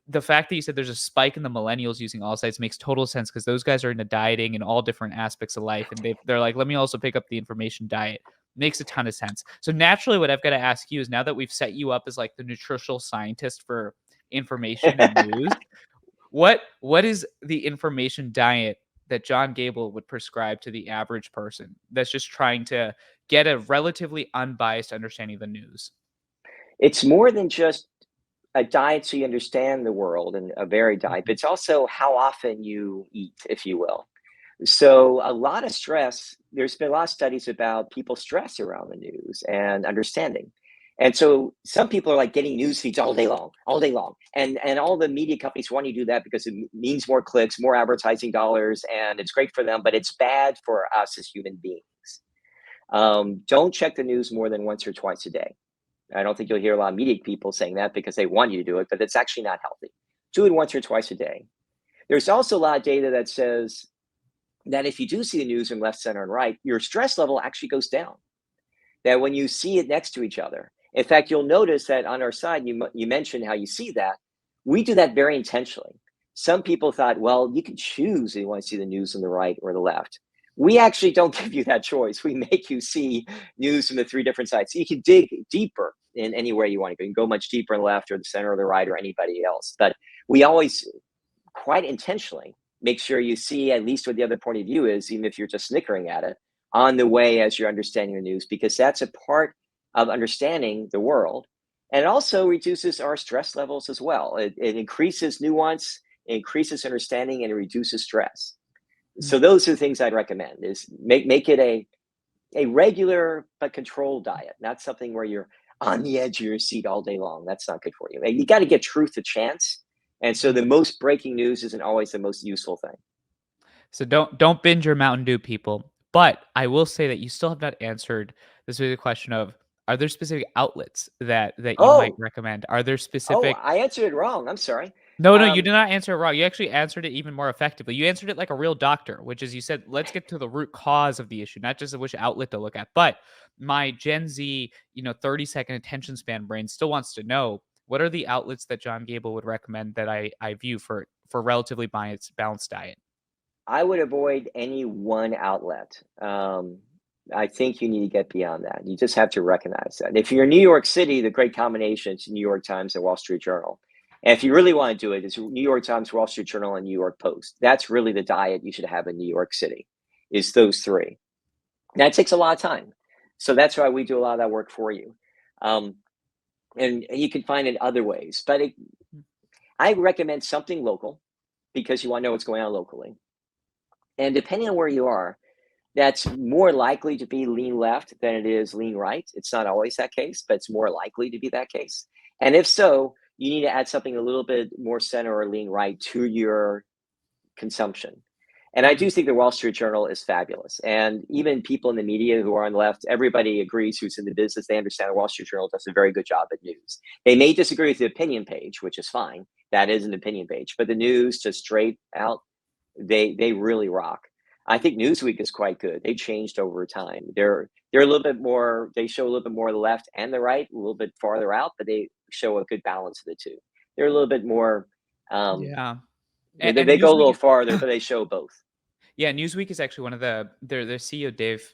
the fact that you said there's a spike in the millennials using all sites makes total sense because those guys are into dieting and all different aspects of life, and they're like, let me also pick up the information diet. Makes a ton of sense. So naturally, what I've got to ask you is now that we've set you up as like the nutritional scientist for information and news, what is the information diet that John Gable would prescribe to the average person that's just trying to get a relatively unbiased understanding of the news? It's more than just a diet so you understand the world, and a varied diet, but Mhm. it's also how often you eat, if you will. So a lot of stress, there's been a lot of studies about people's stress around the news and understanding. And so some people are like getting news feeds all day long, all day long. And all the media companies want you to do that because it means more clicks, more advertising dollars, and it's great for them, but it's bad for us as human beings. Don't check the news more than once or twice a day. I don't think you'll hear a lot of media people saying that because they want you to do it, but it's actually not healthy. Do it once or twice a day. There's also a lot of data that says that if you do see the news from left, center, and right, your stress level actually goes down. That when you see it next to each other, in fact, you'll notice that on our side, you mentioned how you see that. We do that very intentionally. Some people thought, well, you can choose if you want to see the news on the right or the left. We actually don't give you that choice. We make you see news from the three different sides. You can dig deeper in any way you want to go. You can go much deeper on the left or the center or the right or anybody else. But we always quite intentionally make sure you see at least what the other point of view is, even if you're just snickering at it on the way as you're understanding the news, because that's a part of understanding the world. And it also reduces our stress levels as well. It increases nuance, it increases understanding, and it reduces stress. So those are the things I'd recommend is make it a regular but controlled diet, not something where you're on the edge of your seat all day long. That's not good for you. You got to get truth to chance. And so Mhm. the most breaking news isn't always the most useful thing. So don't binge your Mountain Dew, people. But I will say that you still have not answered this big question of are there specific outlets that you might Oh, recommend? Are there oh, specific I answered it wrong. I'm sorry. No, no, you Um, did not answer it wrong. You actually answered it even more effectively. You answered it like a real doctor, which is you said, let's get to the root cause of the issue, not just which outlet to look at. But my Gen Z, 30-second attention span brain still wants to know what are the outlets that John Gable would recommend that I view for relatively balanced diet. I would avoid any one outlet. I think you need to get beyond that. You just have to recognize that. If you're in New York City, the great combination is New York Times and Wall Street Journal. And if you really want to do it, it's New York Times, Wall Street Journal, and New York Post. That's really the diet you should have in New York City, is those three. That takes a lot of time. So that's why we do a lot of that work for you. Um, and you can find it other ways. But I recommend something local because you want to know what's going on locally. And depending on where you are, that's more likely to be lean left than it is lean right. It's not always that case, but it's more likely to be that case. And if so, you need to add something a little bit more center or lean right to your consumption. And I Mhm. do think the Wall Street Journal is fabulous. And even people in the media who are on the left, everybody agrees who's in the business. They understand the Wall Street Journal does a very good job at news. They may disagree with the opinion page, which is fine. That is an opinion page. But the news, just straight out, they really rock. I think Newsweek is quite good. They changed over time. They're a little bit more. They show a little bit more the left and the right, a little bit farther out, but they show a good balance of the two. They're a little bit more. Um, Yeah. And they go a Newsweek little is farther, but they show both. Yeah, Newsweek is actually one of the their CEO Dave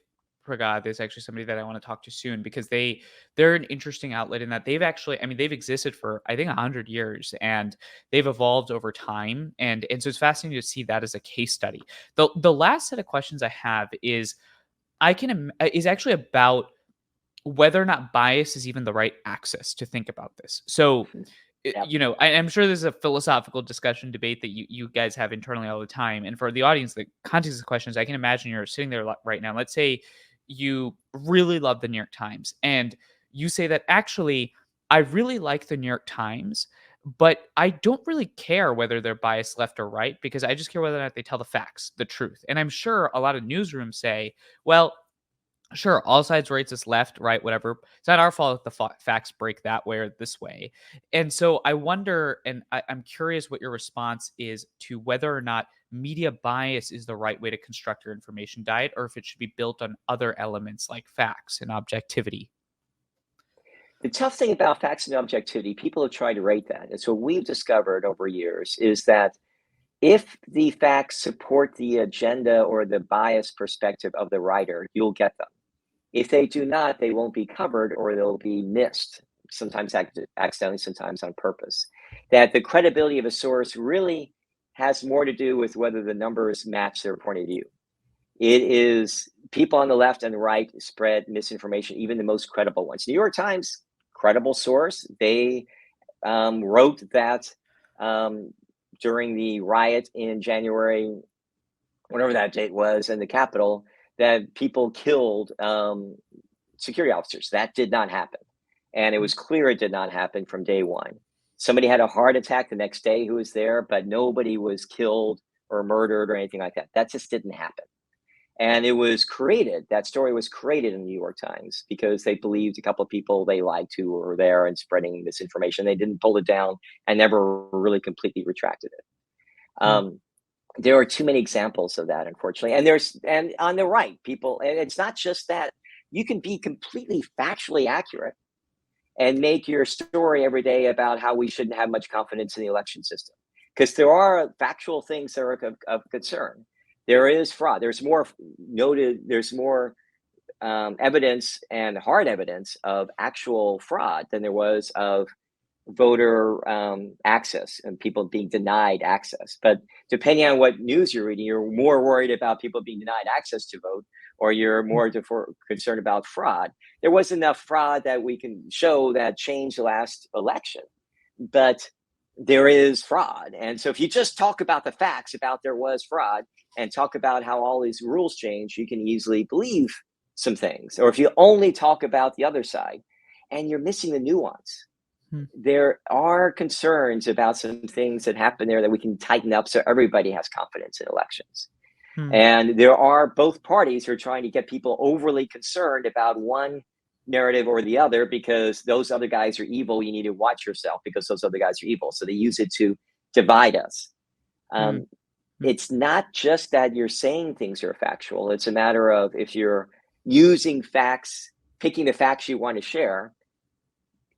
forgot. There's actually somebody that I want to talk to soon because they're an interesting outlet in that they've actually, I mean, they've existed for I think 100 years and they've evolved over time, and so it's fascinating to see that as a case study. The last set of questions I have is is actually about whether or not bias is even the right axis to think about this. So, Yep. I'm sure there's a philosophical discussion debate that you guys have internally all the time. And for the audience, the context of the questions, I can imagine you're sitting there right now. Let's say you really love the New York Times, and you say that actually, I really like the New York Times, but I don't really care whether they're biased left or right because I just care whether or not they tell the facts, the truth. And I'm sure a lot of newsrooms say, well, sure, all sides rates us left, right, whatever. It's not our fault if the facts break that way or this way. And so I wonder, and I'm curious what your response is to whether or not media bias is the right way to construct your information diet, or if it should be built on other elements like facts and objectivity. The tough thing about facts and objectivity, people have tried to rate that. And so what we've discovered over years is that if the facts support the agenda or the biased perspective of the writer, you'll get them. If they do not, they won't be covered or they'll be missed, sometimes accidentally, sometimes on purpose. That the credibility of a source really has more to do with whether the numbers match their point of view. It is people on the left and the right spread misinformation, even the most credible ones. New York Times, credible source. They wrote that um, during the riot in January, whatever that date was, in the Capitol, that people killed security officers. That did not happen. And it was clear it did not happen from day one. Somebody had a heart attack the next day who was there, but nobody was killed or murdered or anything like that. That just didn't happen. And it was created, that story was created in the New York Times because they believed a couple of people they lied to were there and spreading misinformation. They didn't pull it down and never really completely retracted it. Hmm. Um, there are too many examples of that, unfortunately. And on the right, people, and it's not just that, you can be completely factually accurate and make your story every day about how we shouldn't have much confidence in the election system. Because there are factual things that are of concern. There is fraud. There's more noted, there's more evidence and hard evidence of actual fraud than there was of voter access and people being denied access. But depending on what news you're reading, you're more worried about people being denied access to vote, or you're more concerned about fraud. There was enough fraud that we can show that changed the last election, but there is fraud. And so if you just talk about the facts about there was fraud and talk about how all these rules change, you can easily believe some things. Or if you only talk about the other side and you're missing the nuance, Hmm. there are concerns about some things that happen there that we can tighten up so everybody has confidence in elections. Hmm. And there are both parties who are trying to get people overly concerned about one narrative or the other because those other guys are evil. You need to watch yourself because those other guys are evil. So they use it to divide us. Hmm. Um, it's not just that you're saying things are factual. It's a matter of if you're using facts, picking the facts you want to share,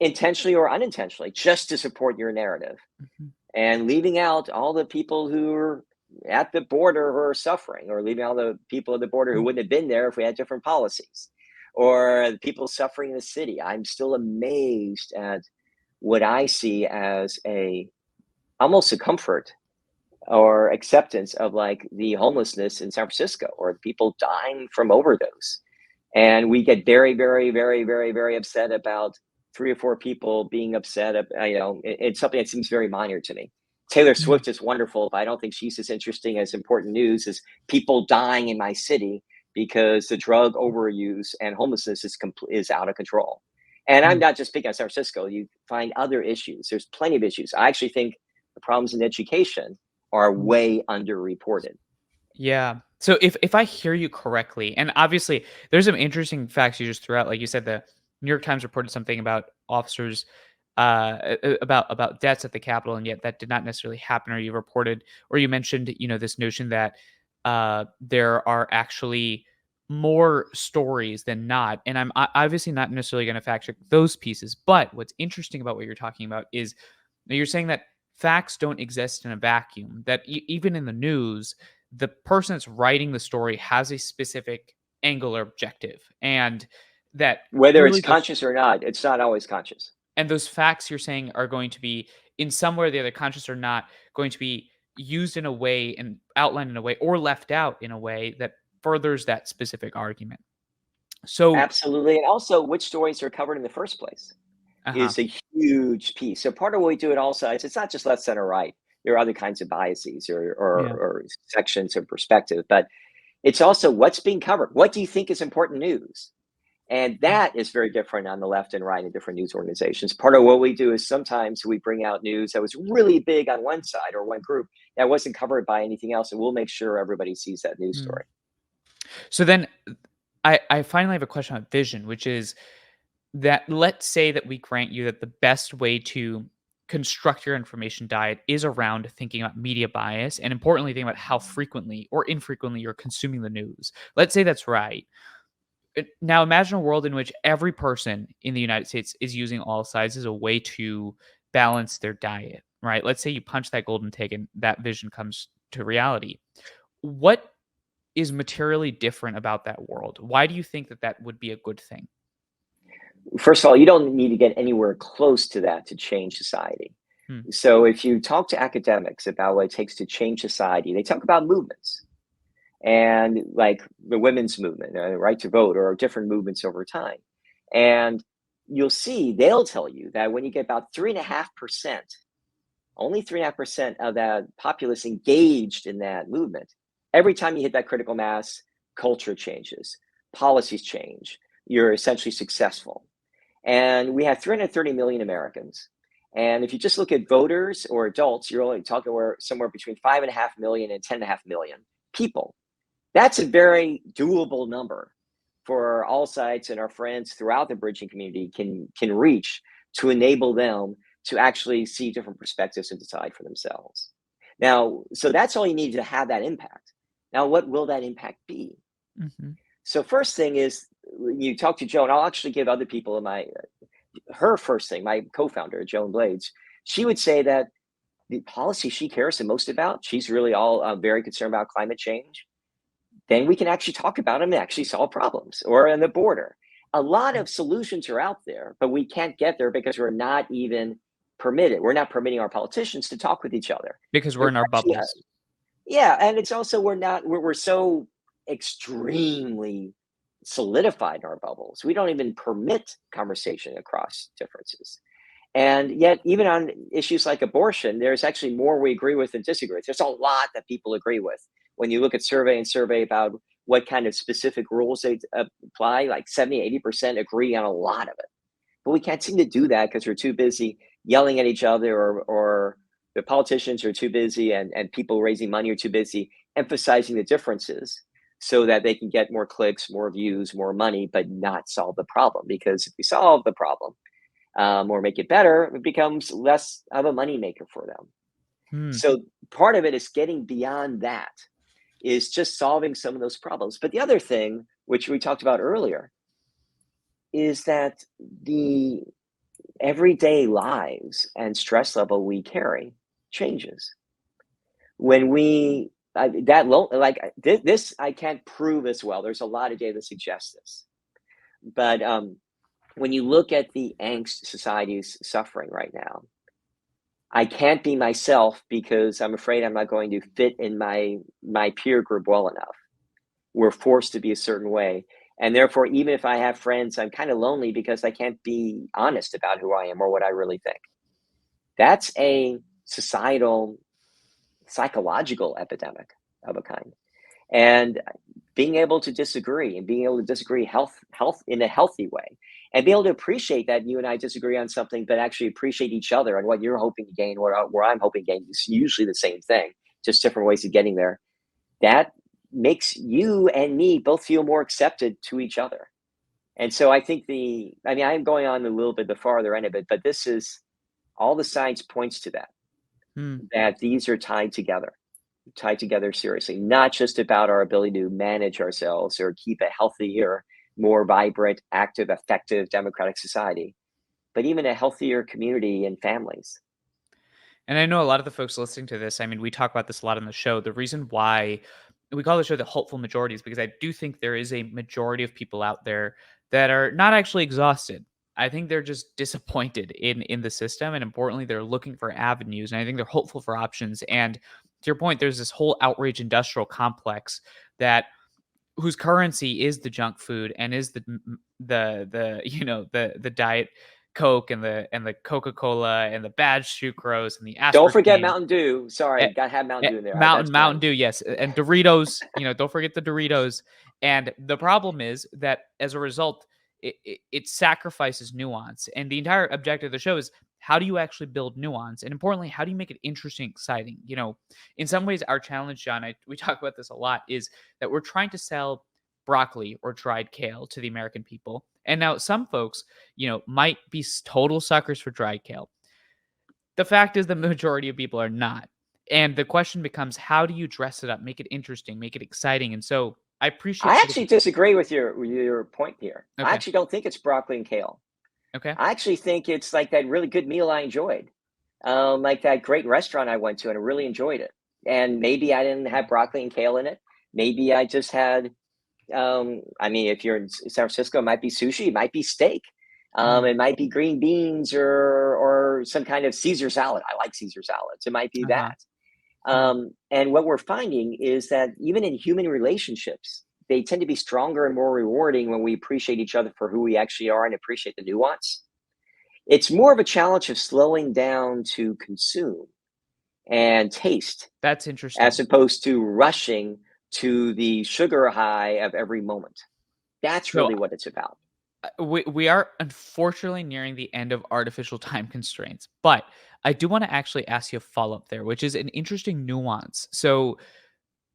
intentionally or unintentionally, just to support your narrative, Hmm. and leaving out all the people who are at the border who are suffering, or leaving all the people at the border who Hmm. wouldn't have been there if we had different policies, or the people suffering in the city. I'm still amazed at what I see as a almost a comfort or acceptance of like the homelessness in San Francisco or people dying from overdose. And we get very, very, very, very, very upset about three or four people being upset. It's something that seems very minor to me. Taylor Hmm. Swift is wonderful, but I don't think she's as interesting as important news as people dying in my city because the drug overuse and homelessness is out of control. And I'm Hmm. not just speaking of San Francisco. You find other issues. There's plenty of issues. I actually think the problems in education are Hmm. way underreported. Yeah. So if I hear you correctly, and obviously there's some interesting facts you just threw out, like you said, the New York Times reported something about officers, about deaths at the Capitol, and yet that did not necessarily happen. Or you reported, or you mentioned, this notion that there are actually more stories than not, and I'm obviously not necessarily going to fact check those pieces. But what's interesting about what you're talking about is you're saying that facts don't exist in a vacuum. That even in the news, the person that's writing the story has a specific angle or objective, and that Whether it's really those conscious or not, it's not always conscious. and those facts you're saying are going to be in some way or the other, conscious or not, going to be used in a way and outlined in a way or left out in a way that furthers that specific argument. So, Absolutely, and also which stories are covered in the first place uh-huh. is a huge piece. So part of what we do at all sides, it's not just left, center, right. There are other kinds of biases Yeah. or sections of perspective, but it's also what's being covered. What do you think is important news? And Mm. that is very different on the left and right in different news organizations. Part of what we do is sometimes we bring out news that was really big on one side or one group that wasn't covered by anything else, and we'll make sure everybody sees that news Mm. story. So then I finally have a question on vision, which is that let's say that we grant you that the best way to construct your information diet is around thinking about media bias and importantly thinking about how frequently or infrequently you're consuming the news. Let's say that's right. Now imagine a world in which every person in the United States is using all sides as a way to balance their diet, right? Let's say you punch that golden ticket and that vision comes to reality. What is materially different about that world? Why do you think that that would be a good thing? First of all, you don't need to get anywhere close to that to change society. Hmm. So if you talk to academics about what it takes to change society, they talk about movements and like the women's movement, right to vote, or different movements over time. And you'll see they'll tell you that when you get about 3.5%, only 3.5% of that populace engaged in that movement, every time you hit that critical mass, culture changes, policies change, you're essentially successful. And we have 330 million Americans. And if you just look at voters or adults, you're only talking somewhere between 5.5 million and 10.5 million people. That's a very doable number for all sides and our friends throughout the bridging community can reach to enable them to actually see different perspectives and decide for themselves. Now, so that's all you need to have that impact. Now, what will that impact be? Mhm. So first thing is when you talk to Joan, I'll actually give other people in my her first thing, my co-founder, Joan Blades, she would say that the policy she cares the most about, she's really all very concerned about climate change. Then we can actually talk about them and actually solve problems or on the border. A lot Mm. of solutions are out there, but we can't get there because we're not even permitted. We're not permitting our politicians to talk with each other. Because we're There's in our actually bubbles. yeah, and it's also we're so extremely solidified in our bubbles. We don't even permit conversation across differences. And yet, even on issues like abortion, there's actually more we agree with than disagree with. There's a lot that people agree with. When you look at survey and survey about what kind of specific rules they apply, like 70, 80% agree on a lot of it. But we can't seem to do that because we're too busy yelling at each other, or the politicians are too busy, and people raising money are too busy emphasizing the differences so that they can get more clicks, more views, more money, but not solve the problem. Because if we solve the problem, or make it better, it becomes less of a moneymaker for them. Hmm. So part of it is getting beyond that, is just solving some of those problems. But the other thing, which we talked about earlier, is that the everyday lives and stress level we carry changes. When we that low, like this, I can't prove as well. There's a lot of data that suggests this, but when you look at the angst society is suffering right now, I can't be myself because I'm afraid I'm not going to fit in my peer group well enough. We're forced to be a certain way. And therefore, even if I have friends, I'm kind of lonely because I can't be honest about who I am or what I really think. That's a societal, psychological epidemic of a kind. And being able to disagree and being able to disagree health in a healthy way, and be able to appreciate that you and I disagree on something, but actually appreciate each other and what you're hoping to gain, where I'm hoping to gain is usually the same thing, just different ways of getting there. That makes you and me both feel more accepted to each other. And so I think I mean, I'm going on a little bit the farther end of it, but this is all the science points to that, Hmm. that these are tied together seriously, not just about our ability to manage ourselves or keep a healthier, more vibrant, active, effective, democratic society, but even a healthier community and families. And I know a lot of the folks listening to this, I mean, we talk about this a lot on the show. The reason why we call the show the hopeful majorities because I do think there is a majority of people out there that are not actually exhausted. I think they're just disappointed in the system, and importantly, they're looking for avenues, and I think they're hopeful for options. And to your point, there's this whole outrage industrial complex that whose currency is the junk food and is the the diet Coke and the Coca-Cola and the bad sucrose and the Don't forget aspartame. Mountain Dew. Sorry, gotta have Mountain Dew in there. That's Mountain fine. Dew, yes, and Doritos. Don't forget the Doritos. And the problem is that as a result, it sacrifices nuance. And the entire objective of the show is how do you actually build nuance, and importantly, how do you make it interesting, exciting? In some ways, our challenge, John, we talk about this a lot, is that we're trying to sell broccoli or dried kale to the American people. And now some folks, might be total suckers for dried kale. The fact is the majority of people are not. And the question becomes, how do you dress it up, make it interesting, make it exciting? And so I appreciate I sort of actually disagree with your point here. I okay. actually don't think it's broccoli and kale. Okay. I actually think it's like that really good meal I enjoyed, like that great restaurant I went to and I really enjoyed it. And maybe I didn't have broccoli and kale in it. Maybe I just had, I mean, if you're in San Francisco, it might be sushi, it might be steak, Mhm. it might be green beans or some kind of Caesar salad. I like Caesar salads. It might be Uh-huh. that. Mhm. And what we're finding is that even in human relationships, they tend to be stronger and more rewarding when we appreciate each other for who we actually are and appreciate the nuance. It's more of a challenge of slowing down to consume and taste That's as interesting. opposed to rushing to the sugar high of every moment. That's So really what it's about. we are unfortunately nearing the end of artificial time constraints, but I do want to actually ask you a follow up there, which is an interesting nuance. So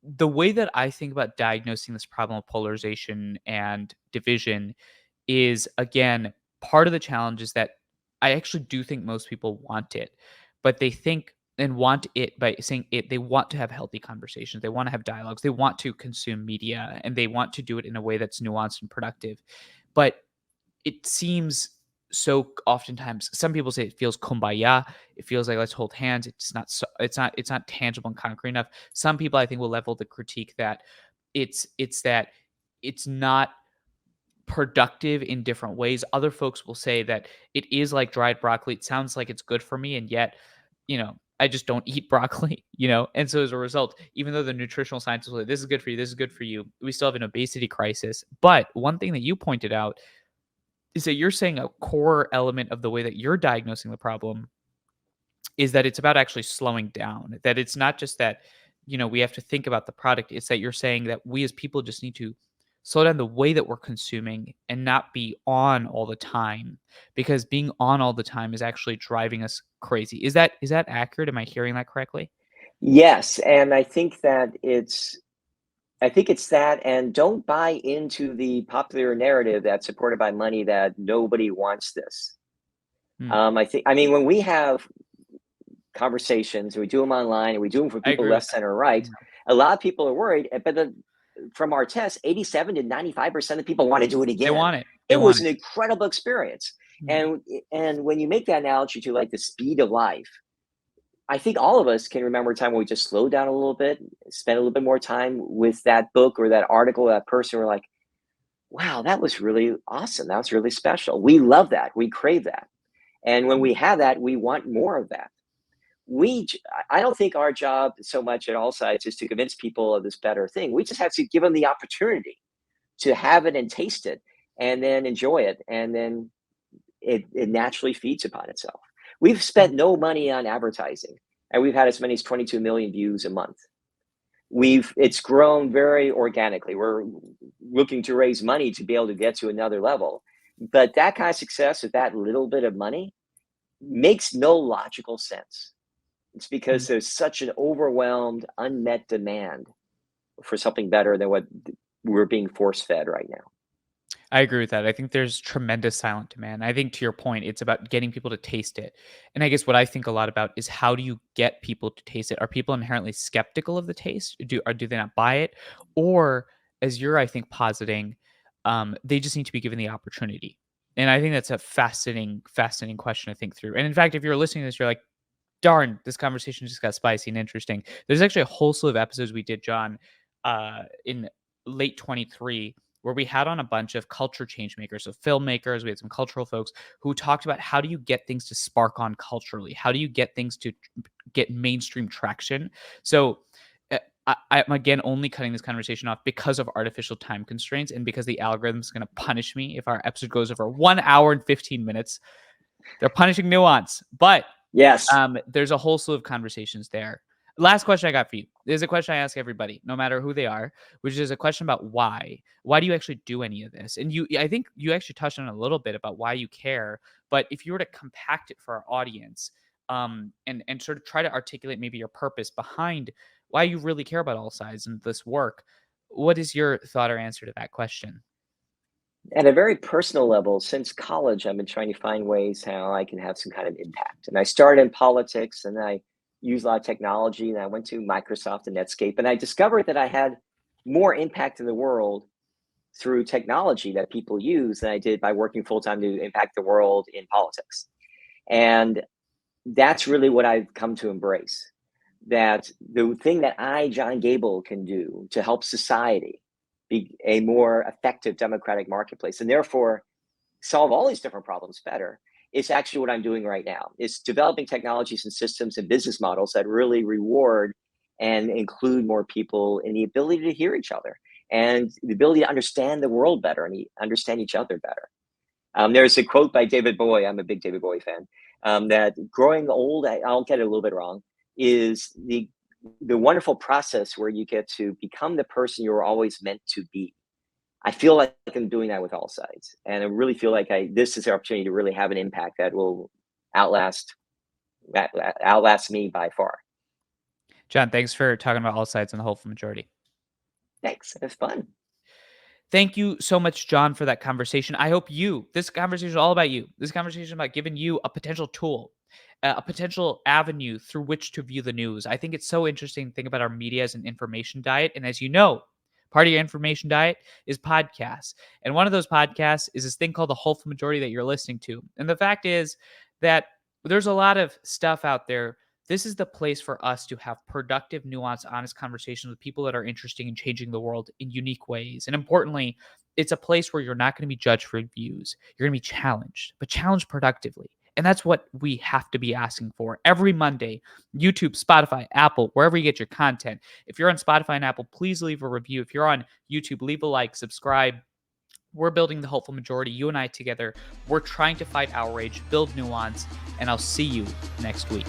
the way that I think about diagnosing this problem of polarization and division is again part of the challenge is that I actually do think most people want it, but they think and want it by saying it. They want to have healthy conversations. They want to have dialogues. They want to consume media and they want to do it in a way that's nuanced and productive. But it seems so oftentimes some people say it feels kumbaya. It feels like let's hold hands. It's not tangible and concrete enough. Some people I think will level the critique that it's that it's not productive in different ways. Other folks will say that it is like dried broccoli. It sounds like it's good for me, and yet, I just don't eat broccoli. And so as a result, even though the nutritional scientists will say this is good for you, this is good for you, we still have an obesity crisis. But one thing that you pointed out is that you're saying a core element of the way that you're diagnosing the problem is that it's about actually slowing down. That it's not just that, we have to think about the product. It's that you're saying that we as people just need to slow down the way that we're consuming and not be on all the time because being on all the time is actually driving us crazy. Is that accurate? Am I hearing that correctly? Yes, and I think it's that, and don't buy into the popular narrative that's supported by money that nobody wants this. Hmm. I mean, when we have conversations, and we do them online, and we do them for I people agree with left, that. center, right, Yeah. a lot of people are worried, but from our tests, 87 to 95% of people want to do it They again. want it. They It want was an it. incredible experience. Hmm. And when you make that analogy to like the speed of life, I think all of us can remember a time when we just slowed down a little bit, spent a little bit more time with that book or that article, or that person. We're like, wow, that was really awesome. That was really special. We love that. We crave that. And when we have that, we want more of that. I don't think our job so much at all sides is to convince people of this better thing. We just have to give them the opportunity to have it and taste it and then enjoy it. And then it naturally feeds upon itself. We've spent no money on advertising and we've had as many as 22 million views a month. It's grown very organically. We're looking to raise money to be able to get to another level. But that kind of success with that little bit of money makes no logical sense. It's because Mhm. there's such an overwhelmed, unmet demand for something better than what we're being force fed right now. I agree with that. I think there's tremendous silent demand. I think to your point, it's about getting people to taste it. And I guess what I think a lot about is how do you get people to taste it? Are people inherently skeptical of the taste? Do they not buy it? Or as you're, I think, positing, they just need to be given the opportunity. And I think that's a fascinating question to think through. And in fact, if you're listening to this, you're like, darn, this conversation just got spicy and interesting. There's actually a whole slew of episodes we did, John, in late 23 where we had on a bunch of culture change makers, so filmmakers, we had some cultural folks who talked about how do you get things to spark on culturally? How do you get things to get mainstream traction? So I'm again only cutting this conversation off because of artificial time constraints and because the algorithm is going to punish me if our episode goes over 1 hour and 15 minutes. They're punishing nuance, but Yes. there's a whole slew of conversations there. Last question I got for you. There's a question I ask everybody, no matter who they are, which is a question about why. Why do you actually do any of this? And I think you actually touched on a little bit about why you care. But if you were to compact it for our audience, and sort of try to articulate maybe your purpose behind why you really care about all sides and this work, what is your thought or answer to that question? At a very personal level, since college, I've been trying to find ways how I can have some kind of impact. And I started in politics and I used a lot of technology and I went to Microsoft and Netscape and I discovered that I had more impact in the world through technology that people use than I did by working full time to impact the world in politics. And that's really what I've come to embrace. That the thing that I, John Gable, can do to help society be a more effective democratic marketplace and therefore solve all these different problems better is actually what I'm doing right now. It's developing technologies and systems and business models that really reward and include more people in the ability to hear each other and the ability to understand the world better and understand each other better. There's a quote by David Bowie. I'm a big David Bowie fan. That growing old, I'll get it a little bit wrong, is the wonderful process where you get to become the person you were always meant to be. I feel like I'm doing that with all sides, and I really feel like this is the opportunity to really have an impact that will outlast outlast me by far. John, thanks for talking about all sides and the hopeful majority. Thanks. It's fun. Thank you so much, John, for that conversation. I hope this conversation is all about you. This conversation is about giving you a potential tool, a potential avenue through which to view the news. I think it's so interesting to think about our media as an information diet. And as you know, part of your information diet is podcasts. And one of those podcasts is this thing called the Hopeful Majority that you're listening to. And the fact is that there's a lot of stuff out there. This is the place for us to have productive, nuanced, honest conversations with people that are interested in changing the world in unique ways. And importantly, it's a place where you're not going to be judged for views. You're going to be challenged, but challenged productively. And that's what we have to be asking for every Monday. YouTube, Spotify, Apple, wherever you get your content. If you're on Spotify and Apple, please leave a review. If you're on YouTube, leave a like, subscribe. We're building the hopeful majority. You and I together, we're trying to fight outrage, build nuance, and I'll see you next week.